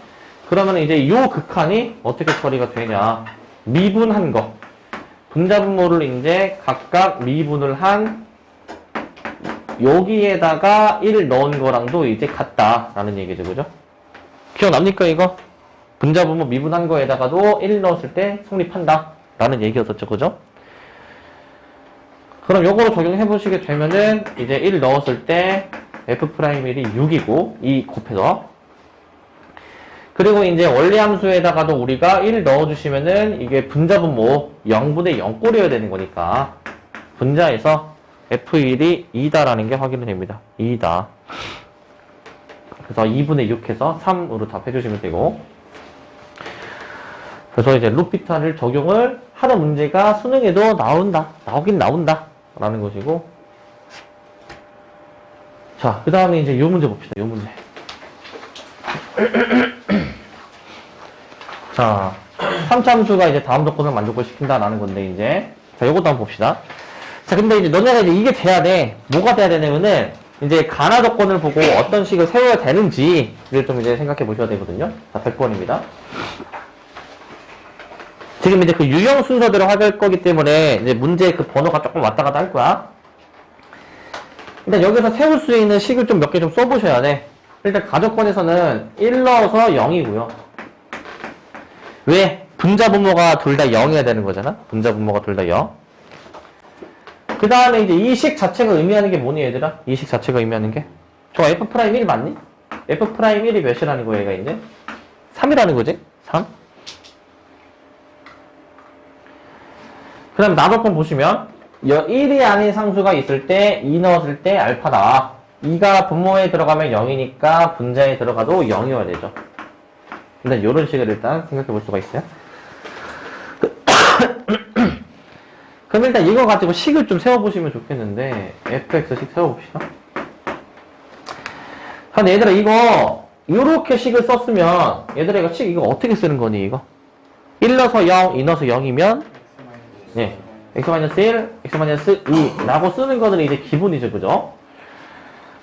그러면 이제 요 극한이 어떻게 처리가 되냐. 미분한 거. 분자 분모를 이제 각각 미분을 한, 여기에다가 1 넣은 거랑도 이제 같다라는 얘기죠. 그죠? 기억납니까, 이거? 분자 분모 미분한 거에다가도 1 넣었을 때 성립한다. 라는 얘기였었죠. 그죠? 그럼 요거로 적용해 보시게 되면은 이제 1 넣었을 때 f'1이 6이고 2 곱해서, 그리고 이제 원리함수에다가도 우리가 1 넣어주시면은 이게 분자분모 0분의 0 꼴이어야 되는 거니까 분자에서 f1이 2다라는 게 확인이 됩니다. 2다. 그래서 2분의 6 해서 3으로 답해주시면 되고, 그래서 이제 루피타를 적용을 하는 문제가 수능에도 나오긴 나온다 라는 것이고, 자, 그 다음에 이제 요 문제 봅시다. 요 문제. 자, 3참수가 이제 다음 조건을 만족을 시킨다라는 건데, 이제. 자, 요것도 한번 봅시다. 자, 근데 이제 너네가 이제 이게 돼야 돼. 뭐가 돼야 되냐면은, 이제 가나 조건을 보고 어떤 식을 세워야 되는지를 좀 이제 생각해 보셔야 되거든요. 자, 100번입니다. 지금 이제 그 유형 순서대로 할 거기 때문에, 이제 문제 그 번호가 조금 왔다 갔다 할 거야. 일단 여기서 세울 수 있는 식을 좀 몇 개 좀 써보셔야 돼. 일단 가조건에서는 1 넣어서 0이고요. 왜? 분자 분모가 둘 다 0이어야 되는 거잖아? 분자 분모가 둘 다 0. 그 다음에 이제 이 식 자체가 의미하는 게 뭐니, 얘들아? 이 식 자체가 의미하는 게? 저 F'1 맞니? F'1이 몇이라는 거야, 얘가 이제? 3이라는 거지? 3? 그 다음에 나조건 보시면, 1이 아닌 상수가 있을 때, 2 넣었을 때 알파다. 2가 분모에 들어가면 0이니까 분자에 들어가도 0이어야 되죠. 일단 요런 식을 일단 생각해 볼 수가 있어요. 그럼 일단 이거 가지고 식을 좀 세워보시면 좋겠는데, fx식 세워봅시다. 근데 얘들아, 이거, 요렇게 식을 썼으면, 얘들아, 이거 어떻게 쓰는 거니, 이거? 1 넣어서 0, 2 넣어서 0이면, 예, x-1, x-2 라고 쓰는 거는 이제 기본이죠, 그죠?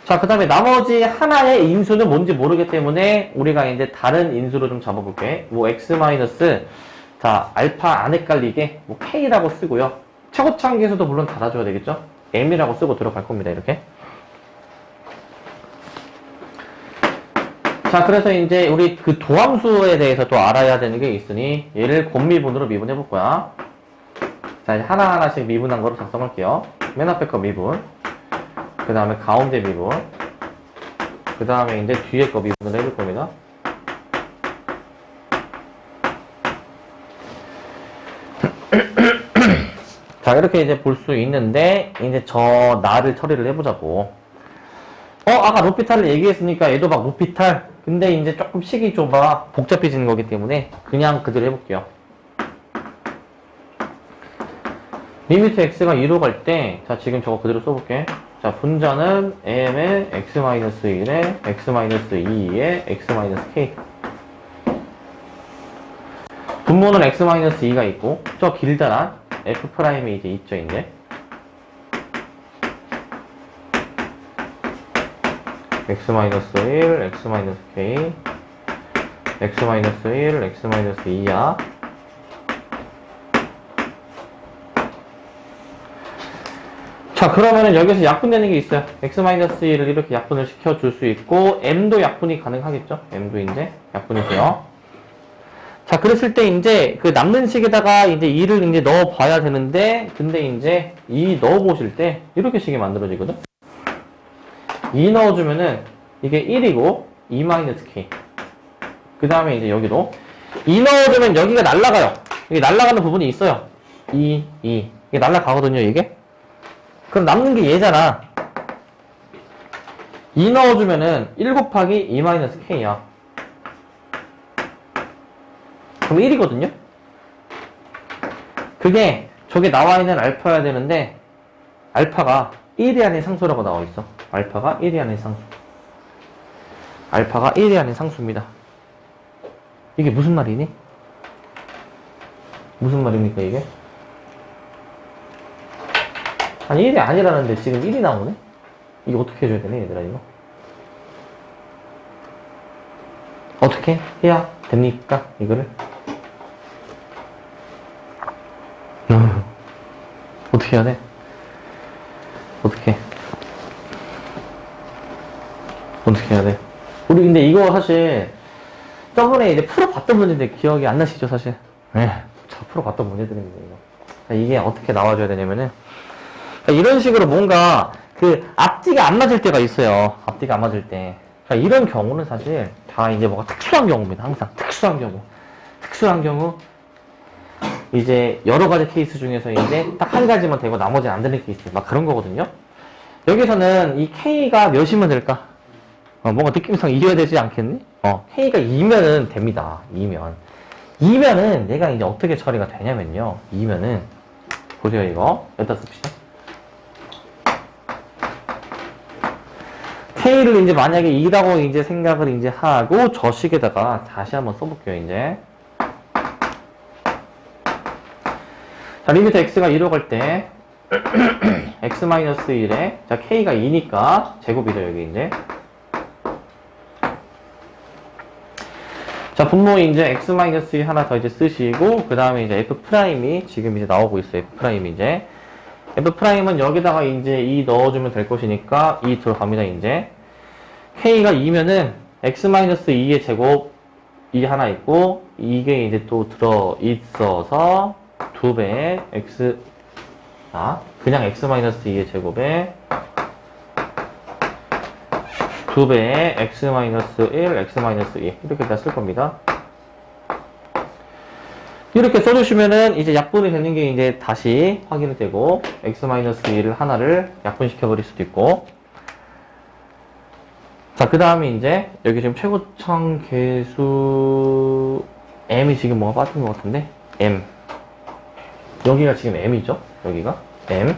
자, 그 다음에 나머지 하나의 인수는 뭔지 모르기 때문에, 우리가 이제 다른 인수로 좀 잡아볼게. 뭐, x-, 자, 알파 안 헷갈리게, 뭐, k라고 쓰고요. 최고차항계수도 물론 달아줘야 되겠죠? m이라고 쓰고 들어갈 겁니다, 이렇게. 자, 그래서 이제 우리 그 도함수에 대해서 또 알아야 되는 게 있으니, 얘를 곱미분으로 미분해 볼 거야. 자, 이제 하나하나씩 미분한 거로 작성할게요. 맨 앞에 거 미분. 그 다음에 가운데 미분. 그 다음에 이제 뒤에 거 미분을 해볼 겁니다. 자, 이렇게 이제 볼 수 있는데, 이제 저 나를 처리를 해보자고. 아까 루피탈을 얘기했으니까 얘도 막 루피탈. 근데 이제 조금 식이 좁아 복잡해지는 거기 때문에 그냥 그대로 해볼게요. 리미트 x가 2로 갈 때, 자, 지금 저거 그대로 써볼게. 자, 분자는 m의 x-1에 x-2에 x-k. 분모는 x-2가 있고, 저 길다란 f'이 이제 있죠, 이제. x-1, x-k, x-1, x-2야. 자, 그러면은 여기서 약분되는 게 있어요. x-1을 이렇게 약분을 시켜줄 수 있고, m도 약분이 가능하겠죠? m도 이제 약분이 돼요. 자, 그랬을 때 이제 그 남는 식에다가 이제 2를 이제 넣어 봐야 되는데, 근데 이제 2 넣어 보실 때 이렇게 식이 만들어지거든? 2 넣어주면은 이게 1이고, 2-k. 그 다음에 이제 여기도 2 넣어주면 여기가 날아가요. 여기 날아가는 부분이 있어요. 2. 이게 날아가거든요, 이게. 그럼 남는 게 얘잖아. 2 넣어주면은 1 곱하기 2-k야. 그럼 1이거든요? 그게 저게 나와 있는 알파여야 되는데, 알파가 1이 아닌 상수라고 나와 있어. 알파가 1이 아닌 상수. 알파가 1이 아닌 상수입니다. 이게 무슨 말이니? 무슨 말입니까, 이게? 아니, 1이 아니라는데 지금 1이 나오네? 이거 어떻게 해줘야 되네, 얘들아, 이거? 어떻게 해야 됩니까, 이거를? 어떻게 해야 돼? 어떻게 해야 돼? 우리 근데 이거 사실 저번에 이제 풀어봤던 문제인데 기억이 안 나시죠, 사실? 네, 저 풀어봤던 문제들입니다, 이거. 이게 어떻게 나와줘야 되냐면은, 이런 식으로 뭔가 그 앞뒤가 안 맞을 때가 있어요. 앞뒤가 안 맞을 때. 이런 경우는 사실 다 이제 뭐가 특수한 경우입니다. 항상 특수한 경우. 특수한 경우 이제 여러 가지 케이스 중에서 이제 딱 한 가지만 되고 나머지는 안 되는 케이스. 막 그런 거거든요. 여기서는 이 K가 몇이면 될까? 뭔가 느낌상 2여야 되지 않겠니? K가 2면은 됩니다. 2면은 얘가 이제 어떻게 처리가 되냐면요. 2면은 보세요, 이거. 여기다 씁시다. K를 이제 만약에 2라고 이제 생각을 이제 하고 저 식에다가 다시 한번 써볼게요, 이제. 자, 리미트 x가 2로 갈 때, x-1에, 자, k가 2니까 제곱이죠, 여기 이제. 자, 분모 이제 x-2 하나 더 이제 쓰시고, 그 다음에 이제 f'이 지금 이제 나오고 있어요, f'이 이제. f'은 여기다가 이제 2 넣어주면 될 것이니까 2 들어갑니다, 이제. k가 2면은 x-2의 제곱 2 하나 있고, 이게 이제 또 들어 있어서 2배 x, 그냥 x-2의 제곱에 2배의 x-1, x-2 이렇게 다 쓸 겁니다. 이렇게 써주시면은 이제 약분이 되는 게 이제 다시 확인이 되고 x-1을 하나를 약분시켜 버릴 수도 있고, 자, 그 다음에 이제 여기 지금 최고창 계수 m이 지금 뭐가 빠진 것 같은데 m, 여기가 지금 m이죠. 여기가 m.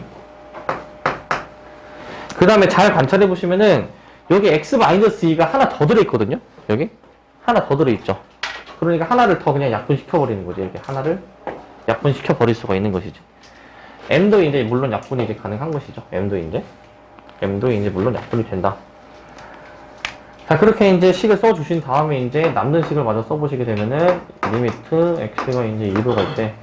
그 다음에 잘 관찰해 보시면은 여기 x-2가 하나 더 들어있거든요. 여기 하나 더 들어있죠. 그러니까 하나를 더 그냥 약분시켜 버리는 거지. 이렇게 하나를 약분시켜 버릴 수가 있는 것이지. m도 이제 물론 약분이 이제 가능한 것이죠. m도 이제 물론 약분이 된다. 자, 그렇게 이제 식을 써주신 다음에 이제 남는 식을 마저 써보시게 되면은 리미트 x가 이제 2로 갈 때,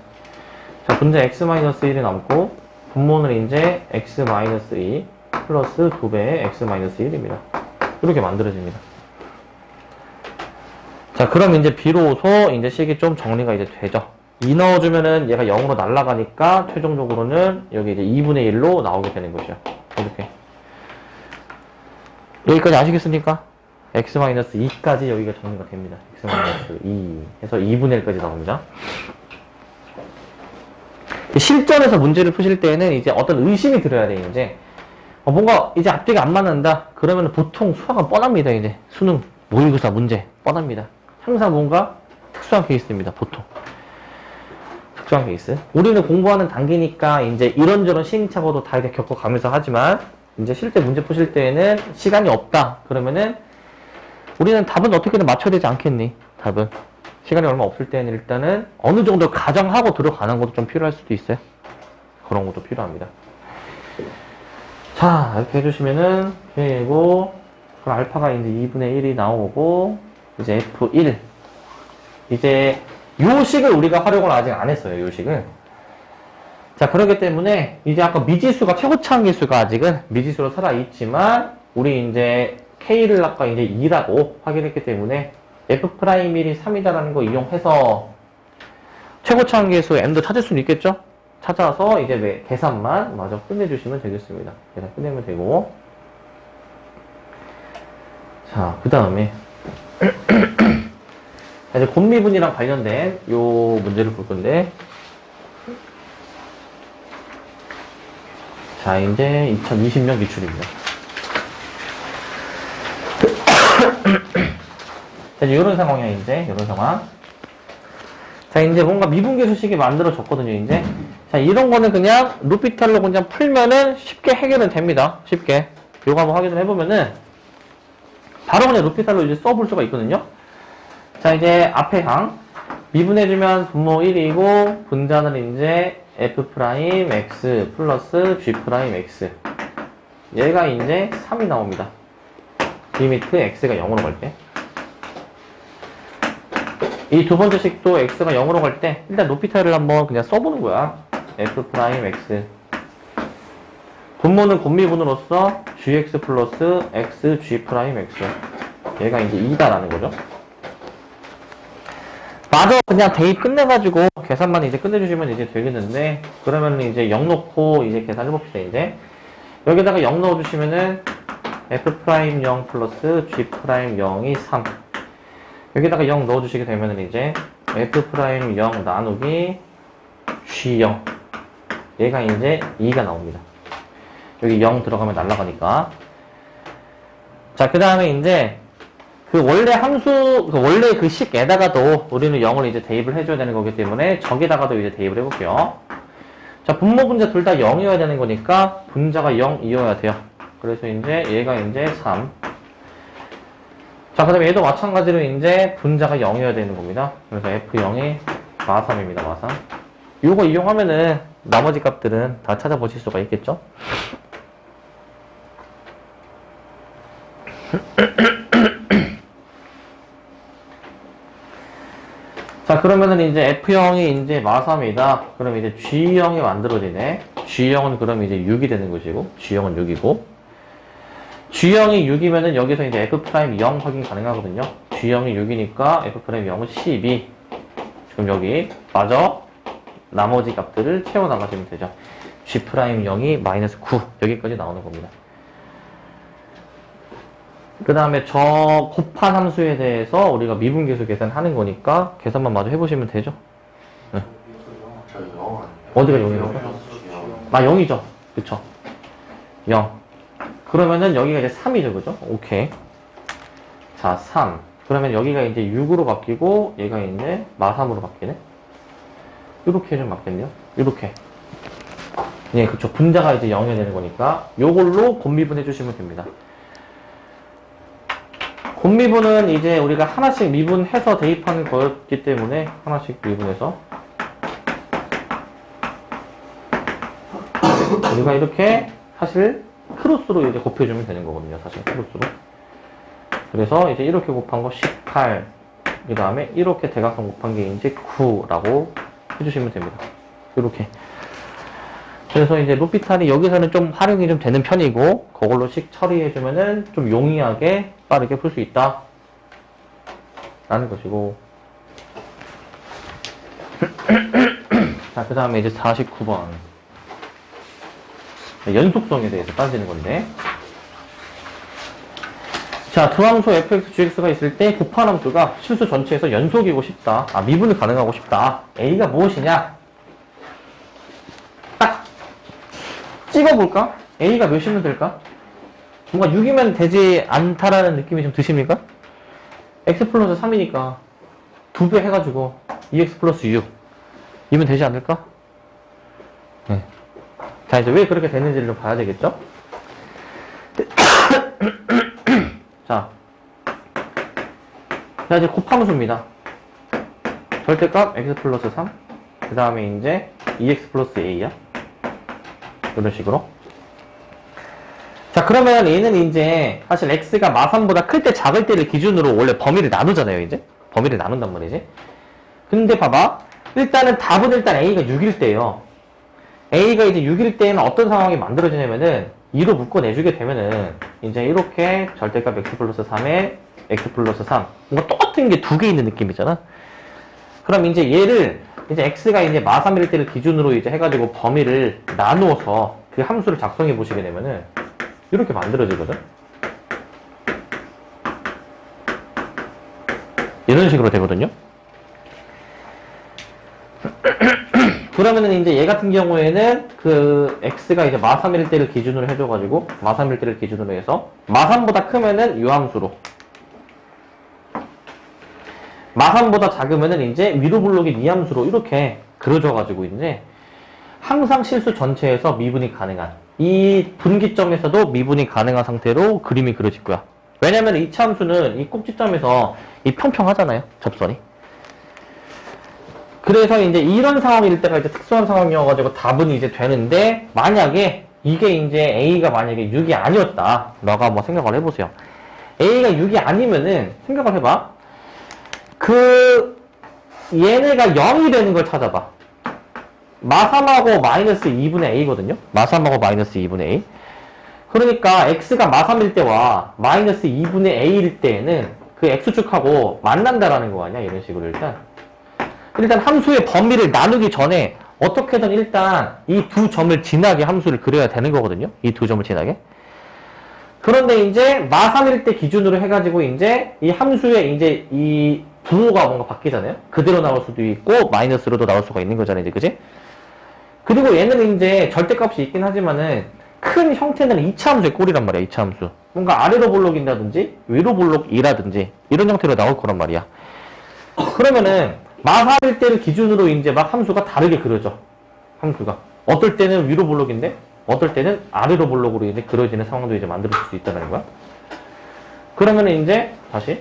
자, 분자 x-1이 남고 분모는 이제 x-2 플러스 2배의 x-1입니다. 이렇게 만들어집니다. 자, 그럼 이제 비로소 이제 식이 좀 정리가 이제 되죠. 2 넣어주면은 얘가 0으로 날아가니까 최종적으로는 여기 이제 2분의 1로 나오게 되는 것이죠. 이렇게. 여기까지 아시겠습니까? x-2까지 여기가 정리가 됩니다. x-2 해서 2분의 1까지 나옵니다. 실전에서 문제를 푸실 때는 이제 어떤 의심이 들어야 돼요, 이제. 뭔가 이제 앞뒤가 안 맞는다? 그러면 보통 수학은 뻔합니다, 이제. 수능, 모의고사 문제, 뻔합니다. 항상 뭔가 특수한 케이스입니다, 보통. 특수한 케이스. 우리는 공부하는 단계니까 이제 이런저런 시행착오도 다 이렇게 겪어가면서 하지만, 이제 실제 문제 푸실 때에는 시간이 없다. 그러면은, 우리는 답은 어떻게든 맞춰야 되지 않겠니? 답은. 시간이 얼마 없을 때는 일단은 어느 정도 가정하고 들어가는 것도 좀 필요할 수도 있어요. 그런 것도 필요합니다. 자, 이렇게 해주시면은, 그리고, 그럼 알파가 이제 2분의 1이 나오고, 이제 F1. 이제, 요 식을 우리가 활용을 아직 안 했어요, 요 식을. 자, 그렇기 때문에, 이제 아까 미지수가, 최고차항 계수가 아직은 미지수로 살아있지만, 우리 이제, K를 아까 이제 2라고 확인했기 때문에, F'1이 3이다라는 거 이용해서, 최고차항 계수 M도 찾을 수는 있겠죠? 찾아서 이제 계산만 마저 끝내주시면 되겠습니다. 계산 끝내면 되고. 자, 그 다음에 이제 곱미분이랑 관련된 요 문제를 볼 건데, 자, 이제 2020년 기출입니다. 자, 이제 요런 상황이야, 이제. 요런 상황. 자, 이제 뭔가 미분계수식이 만들어졌거든요, 이제. 자, 이런 거는 그냥 루피탈로 그냥 풀면은 쉽게 해결은 됩니다. 쉽게. 요거 한번 확인을 해보면은 바로 그냥 루피탈로 이제 써볼 수가 있거든요. 자, 이제 앞에 항 미분해주면 분모 1이고 분자는 이제 f'x 플러스 g'x, 얘가 이제 3이 나옵니다. 리미트 x가 0으로 갈 때. 이 두 번째 식도 x가 0으로 갈 때 일단 루피탈을 한번 그냥 써보는 거야. f'x. 분모는 곱미분으로서 gx 플러스 x g'x. 얘가 이제 2다라는 거죠. 마저 그냥 대입 끝내가지고 계산만 이제 끝내주시면 이제 되겠는데, 그러면 이제 0 넣고 이제 계산해봅시다, 이제. 여기다가 0 넣어주시면은 f'0 플러스 g'0이 3. 여기다가 0 넣어주시게 되면은 이제 f'0 나누기 g0. 얘가 이제 2가 나옵니다. 여기 0 들어가면 날아가니까. 자, 그 다음에 이제 그 원래 함수, 원래 그 식에다가도 우리는 0을 이제 대입을 해줘야 되는 거기 때문에 저기다가도 이제 대입을 해볼게요. 자, 분모 분자 둘 다 0이어야 되는 거니까 분자가 0이어야 돼요. 그래서 이제 얘가 이제 3. 자, 그 다음에 얘도 마찬가지로 이제 분자가 0이어야 되는 겁니다. 그래서 F0이 마3입니다, 마3. 요거 이용하면은 나머지 값들은 다 찾아보실 수가 있겠죠? 자, 그러면은 이제 F0이 이제 마3이다. 그럼 이제 G0이 만들어지네. G0은 그럼 이제 6이 되는 것이고, G0은 6이고. G0이 6이면은 여기서 이제 F'0 확인 가능하거든요. G0이 6이니까 F'0은 12. 지금 여기, 마저 나머지 값들을 채워나가시면 되죠. G'0이 마이너스 9. 여기까지 나오는 겁니다. 그 다음에 저 곱한 함수에 대해서 우리가 미분계수 계산하는 거니까 계산만 마저 해보시면 되죠. 네. 어디가 0이라고? 아, 0이죠. 그쵸. 0. 그러면은 여기가 이제 3이죠. 그죠? 오케이. 자, 3. 그러면 여기가 이제 6으로 바뀌고 얘가 이제 마3으로 바뀌네. 이렇게 좀 바뀌네요. 이렇게. 예, 그쵸. 분자가 이제 0이 되는 거니까 요걸로 곱미분 해주시면 됩니다. 곱미분은 이제 우리가 하나씩 미분해서 대입하는 거였기 때문에 하나씩 미분해서 우리가 이렇게 사실 크로스로 이제 곱해주면 되는 거거든요. 사실 크로스로. 그래서 이제 이렇게 곱한 거 18, 그 다음에 이렇게 대각선 곱한 게 이제 9라고 해주시면 됩니다. 이렇게. 그래서 이제 로피탈이 여기서는 좀 활용이 좀 되는 편이고, 그걸로씩 처리해주면은 좀 용이하게 빠르게 풀 수 있다. 라는 것이고. 자, 그 다음에 이제 49번. 연속성에 대해서 따지는 건데. 자, 두 함수 fx, gx가 있을 때 곱한 함수가 실수 전체에서 연속이고 싶다. 아, 미분이 가능하고 싶다. a가 무엇이냐? 딱 찍어볼까? a가 몇이면 될까? 뭔가 6이면 되지 않다라는 느낌이 좀 드십니까? x 플러스 3이니까 2배 해가지고 2x 플러스 6 이면 되지 않을까? 네. 자, 이제 왜 그렇게 됐는지를 좀 봐야 되겠죠? 자, 이제 곱함수입니다. 절대값 x 플러스 3, 그 다음에 이제 2x 플러스 a야. 이런 식으로. 자, 그러면 얘는 이제 사실 x가 마3보다 클 때 작을 때를 기준으로 원래 범위를 나누잖아요, 이제. 범위를 나눈단 말이지. 근데 봐봐. 일단은 답은 일단 a가 6일 때예요. a가 이제 6일 때에는 어떤 상황이 만들어지냐면은 2로 묶어내주게 되면은 이제 이렇게 절대값 x 플러스 3에 x 플러스 3 뭔가 똑같은 게 두 개 있는 느낌이잖아. 그럼 이제 얘를 이제 x가 이제 마3일 때를 기준으로 이제 해가지고 범위를 나누어서 그 함수를 작성해 보시게 되면은 이렇게 만들어지거든. 이런 식으로 되거든요. 그러면은 이제 얘 같은 경우에는 그 x가 이제 마3일 때를 기준으로 해줘가지고 마3일 때를 기준으로 해서 마3보다 크면은 요 함수로, 마3보다 작으면은 이제 위로 블록인 이 함수로 이렇게 그려줘가지고 이제 항상 실수 전체에서 미분이 가능한 이 분기점에서도 미분이 가능한 상태로 그림이 그려질 거야. 왜냐면 이 함수는 이 꼭지점에서 이 평평하잖아요, 접선이. 그래서 이제 이런 상황일 때가 이제 특수한 상황이어가지고 답은 이제 되는데, 만약에 이게 이제 A가 만약에 6이 아니었다. 라고 한번 생각을 해보세요. A가 6이 아니면은 생각을 해봐. 얘네가 0이 되는 걸 찾아봐. 마3하고 마이너스 2분의 A거든요. 마3하고 마이너스 2분의 A. 그러니까 X가 마3일 때와 마이너스 2분의 A일 때에는 그 X축하고 만난다라는 거 아니야? 이런 식으로 일단 함수의 범위를 나누기 전에 어떻게든 일단 이 두 점을 지나게 함수를 그려야 되는 거거든요. 이 두 점을 지나게. 그런데 이제 마3일 때 기준으로 해가지고 이제 이 함수의 이제 이 부호가 뭔가 바뀌잖아요. 그대로 나올 수도 있고 마이너스로도 나올 수가 있는 거잖아요, 이제, 그지? 그리고 얘는 이제 절대값이 있긴 하지만은 큰 형태는 2차 함수의 꼴이란 말이야, 2차 함수. 뭔가 아래로 볼록인다든지 위로 볼록이라든지 이런 형태로 나올 거란 말이야. 그러면은 마3일 때를 기준으로 이제 막 함수가 다르게 그려져. 함수가. 어떨 때는 위로 볼록인데, 어떨 때는 아래로 볼록으로 이제 그려지는 상황도 이제 만들어질 수 있다는 거야. 그러면 이제 다시.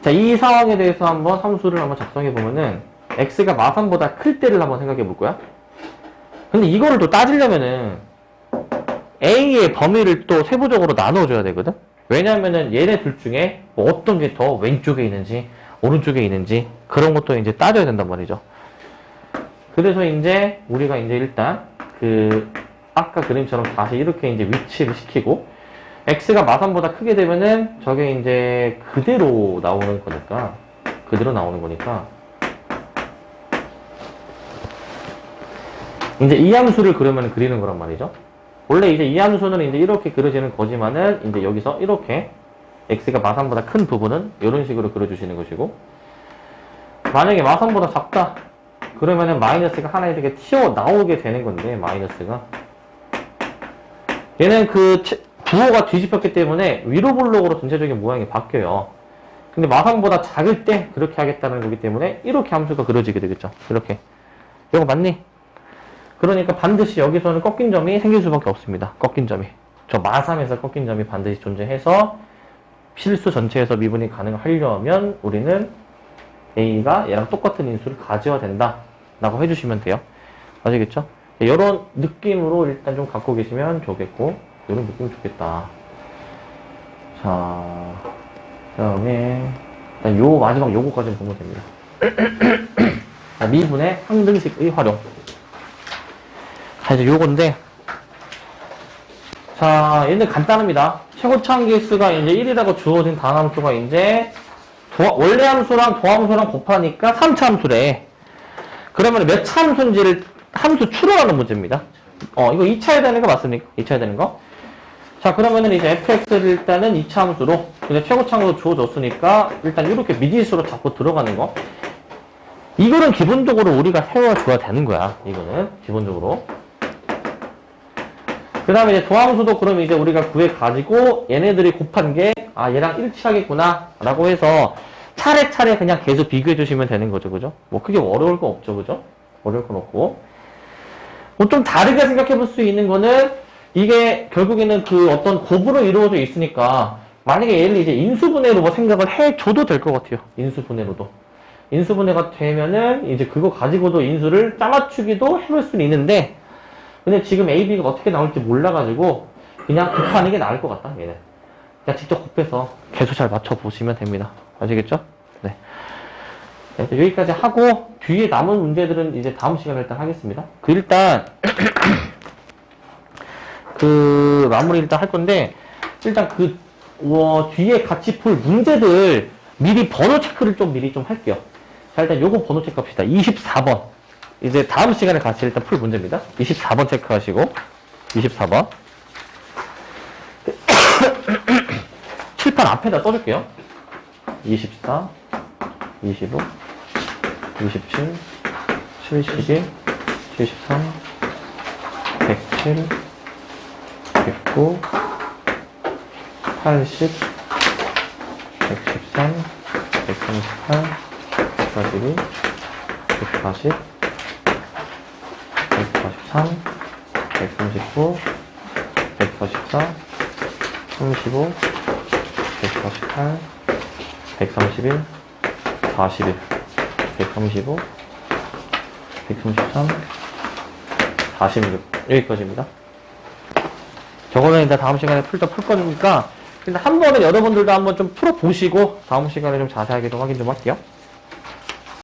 자, 이 상황에 대해서 한번 함수를 한번 작성해 보면은 x가 마3보다 클 때를 한번 생각해 볼 거야. 근데 이거를 또 따지려면은 a의 범위를 또 세부적으로 나눠줘야 되거든. 왜냐면은 얘네 둘 중에 뭐 어떤 게 더 왼쪽에 있는지 오른쪽에 있는지 그런 것도 이제 따져야 된단 말이죠. 그래서 이제 우리가 이제 일단 그 아까 그림처럼 다시 이렇게 이제 위치를 시키고 x가 마3보다 크게 되면은 저게 이제 그대로 나오는 거니까 이제 이 함수를 그러면 그리는 거란 말이죠. 원래 이제 이 함수는 이제 이렇게 그려지는 거지만은 이제 여기서 이렇게 x가 마3보다 큰 부분은 이런 식으로 그려주시는 것이고, 만약에 마3보다 작다 그러면은 마이너스가 하나 이렇게 튀어나오게 되는 건데, 마이너스가 얘는 그 부호가 뒤집혔기 때문에 위로 볼록으로 전체적인 모양이 바뀌어요. 근데 마3보다 작을 때 그렇게 하겠다는 거기 때문에 이렇게 함수가 그려지게 되겠죠. 이렇게. 이거 맞니? 그러니까 반드시 여기서는 꺾인 점이 생길 수밖에 없습니다. 꺾인 점이. 저 마3에서 꺾인 점이 반드시 존재해서 실수 전체에서 미분이 가능하려면 우리는 a가 얘랑 똑같은 인수를 가져야 된다 라고 해주시면 돼요. 아시겠죠? 이런 느낌으로 일단 좀 갖고 계시면 좋겠고, 이런 느낌 좋겠다. 자, 그 다음에 일단 요 마지막 요거까지 보면 됩니다. 미분의 항등식의 활용. 자, 이제 요건데, 자, 얘는 간단합니다. 최고차항 계수가 이제 1이라고 주어진 단함수가 이제 원래 함수랑 도함수랑 곱하니까 3차 함수래. 그러면 몇 차 함수인지를 함수 추론하는 문제입니다. 이거 2차에 되는 거 맞습니까? 2차에 되는 거. 자, 그러면은 이제 fx를 일단은 2차 함수로, 근데 최고차항으로 주어졌으니까 일단 이렇게 미지수로 자꾸 들어가는 거. 이거는 기본적으로 우리가 세워줘야 되는 거야. 이거는 기본적으로. 그 다음에 이제 도함수도 그럼 이제 우리가 구해가지고 얘네들이 곱한 게, 아, 얘랑 일치하겠구나 라고 해서 차례차례 그냥 계속 비교해 주시면 되는 거죠. 그죠? 뭐 크게 어려울 거 없죠. 그죠? 어려울 건 없고. 뭐 좀 다르게 생각해 볼 수 있는 거는, 이게 결국에는 그 어떤 곱으로 이루어져 있으니까 만약에 얘를 이제 인수분해로 뭐 생각을 해줘도 될 것 같아요. 인수분해로도. 인수분해가 되면은 이제 그거 가지고도 인수를 짜맞추기도 해볼 수는 있는데, 근데 지금 A, B가 어떻게 나올지 몰라가지고 그냥 곱하는 게 나을 것 같다, 얘는. 그냥 직접 곱해서 계수 잘 맞춰보시면 됩니다. 아시겠죠? 네. 네, 여기까지 하고 뒤에 남은 문제들은 이제 다음 시간에 일단 하겠습니다. 일단 그 마무리 일단 할 건데, 일단 뒤에 같이 풀 문제들 미리 번호 체크를 좀 미리 좀 할게요. 자, 일단 요거 번호 체크합시다. 24번. 이제 다음 시간에 같이 일단 풀 문제입니다. 24번 체크하시고, 24번. 칠판 앞에다 써줄게요. 24, 25, 27, 71, 73, 107, 109, 80, 113, 138, 142, 140, 143, 139, 144, 35, 148, 131, 41, 135, 133, 46. 여기까지입니다. 저거는 일단 다음 시간에 풀 거니까 일단 한 번은 여러분들도 한번 좀 풀어보시고 다음 시간에 좀 자세하게 좀 확인 좀 할게요.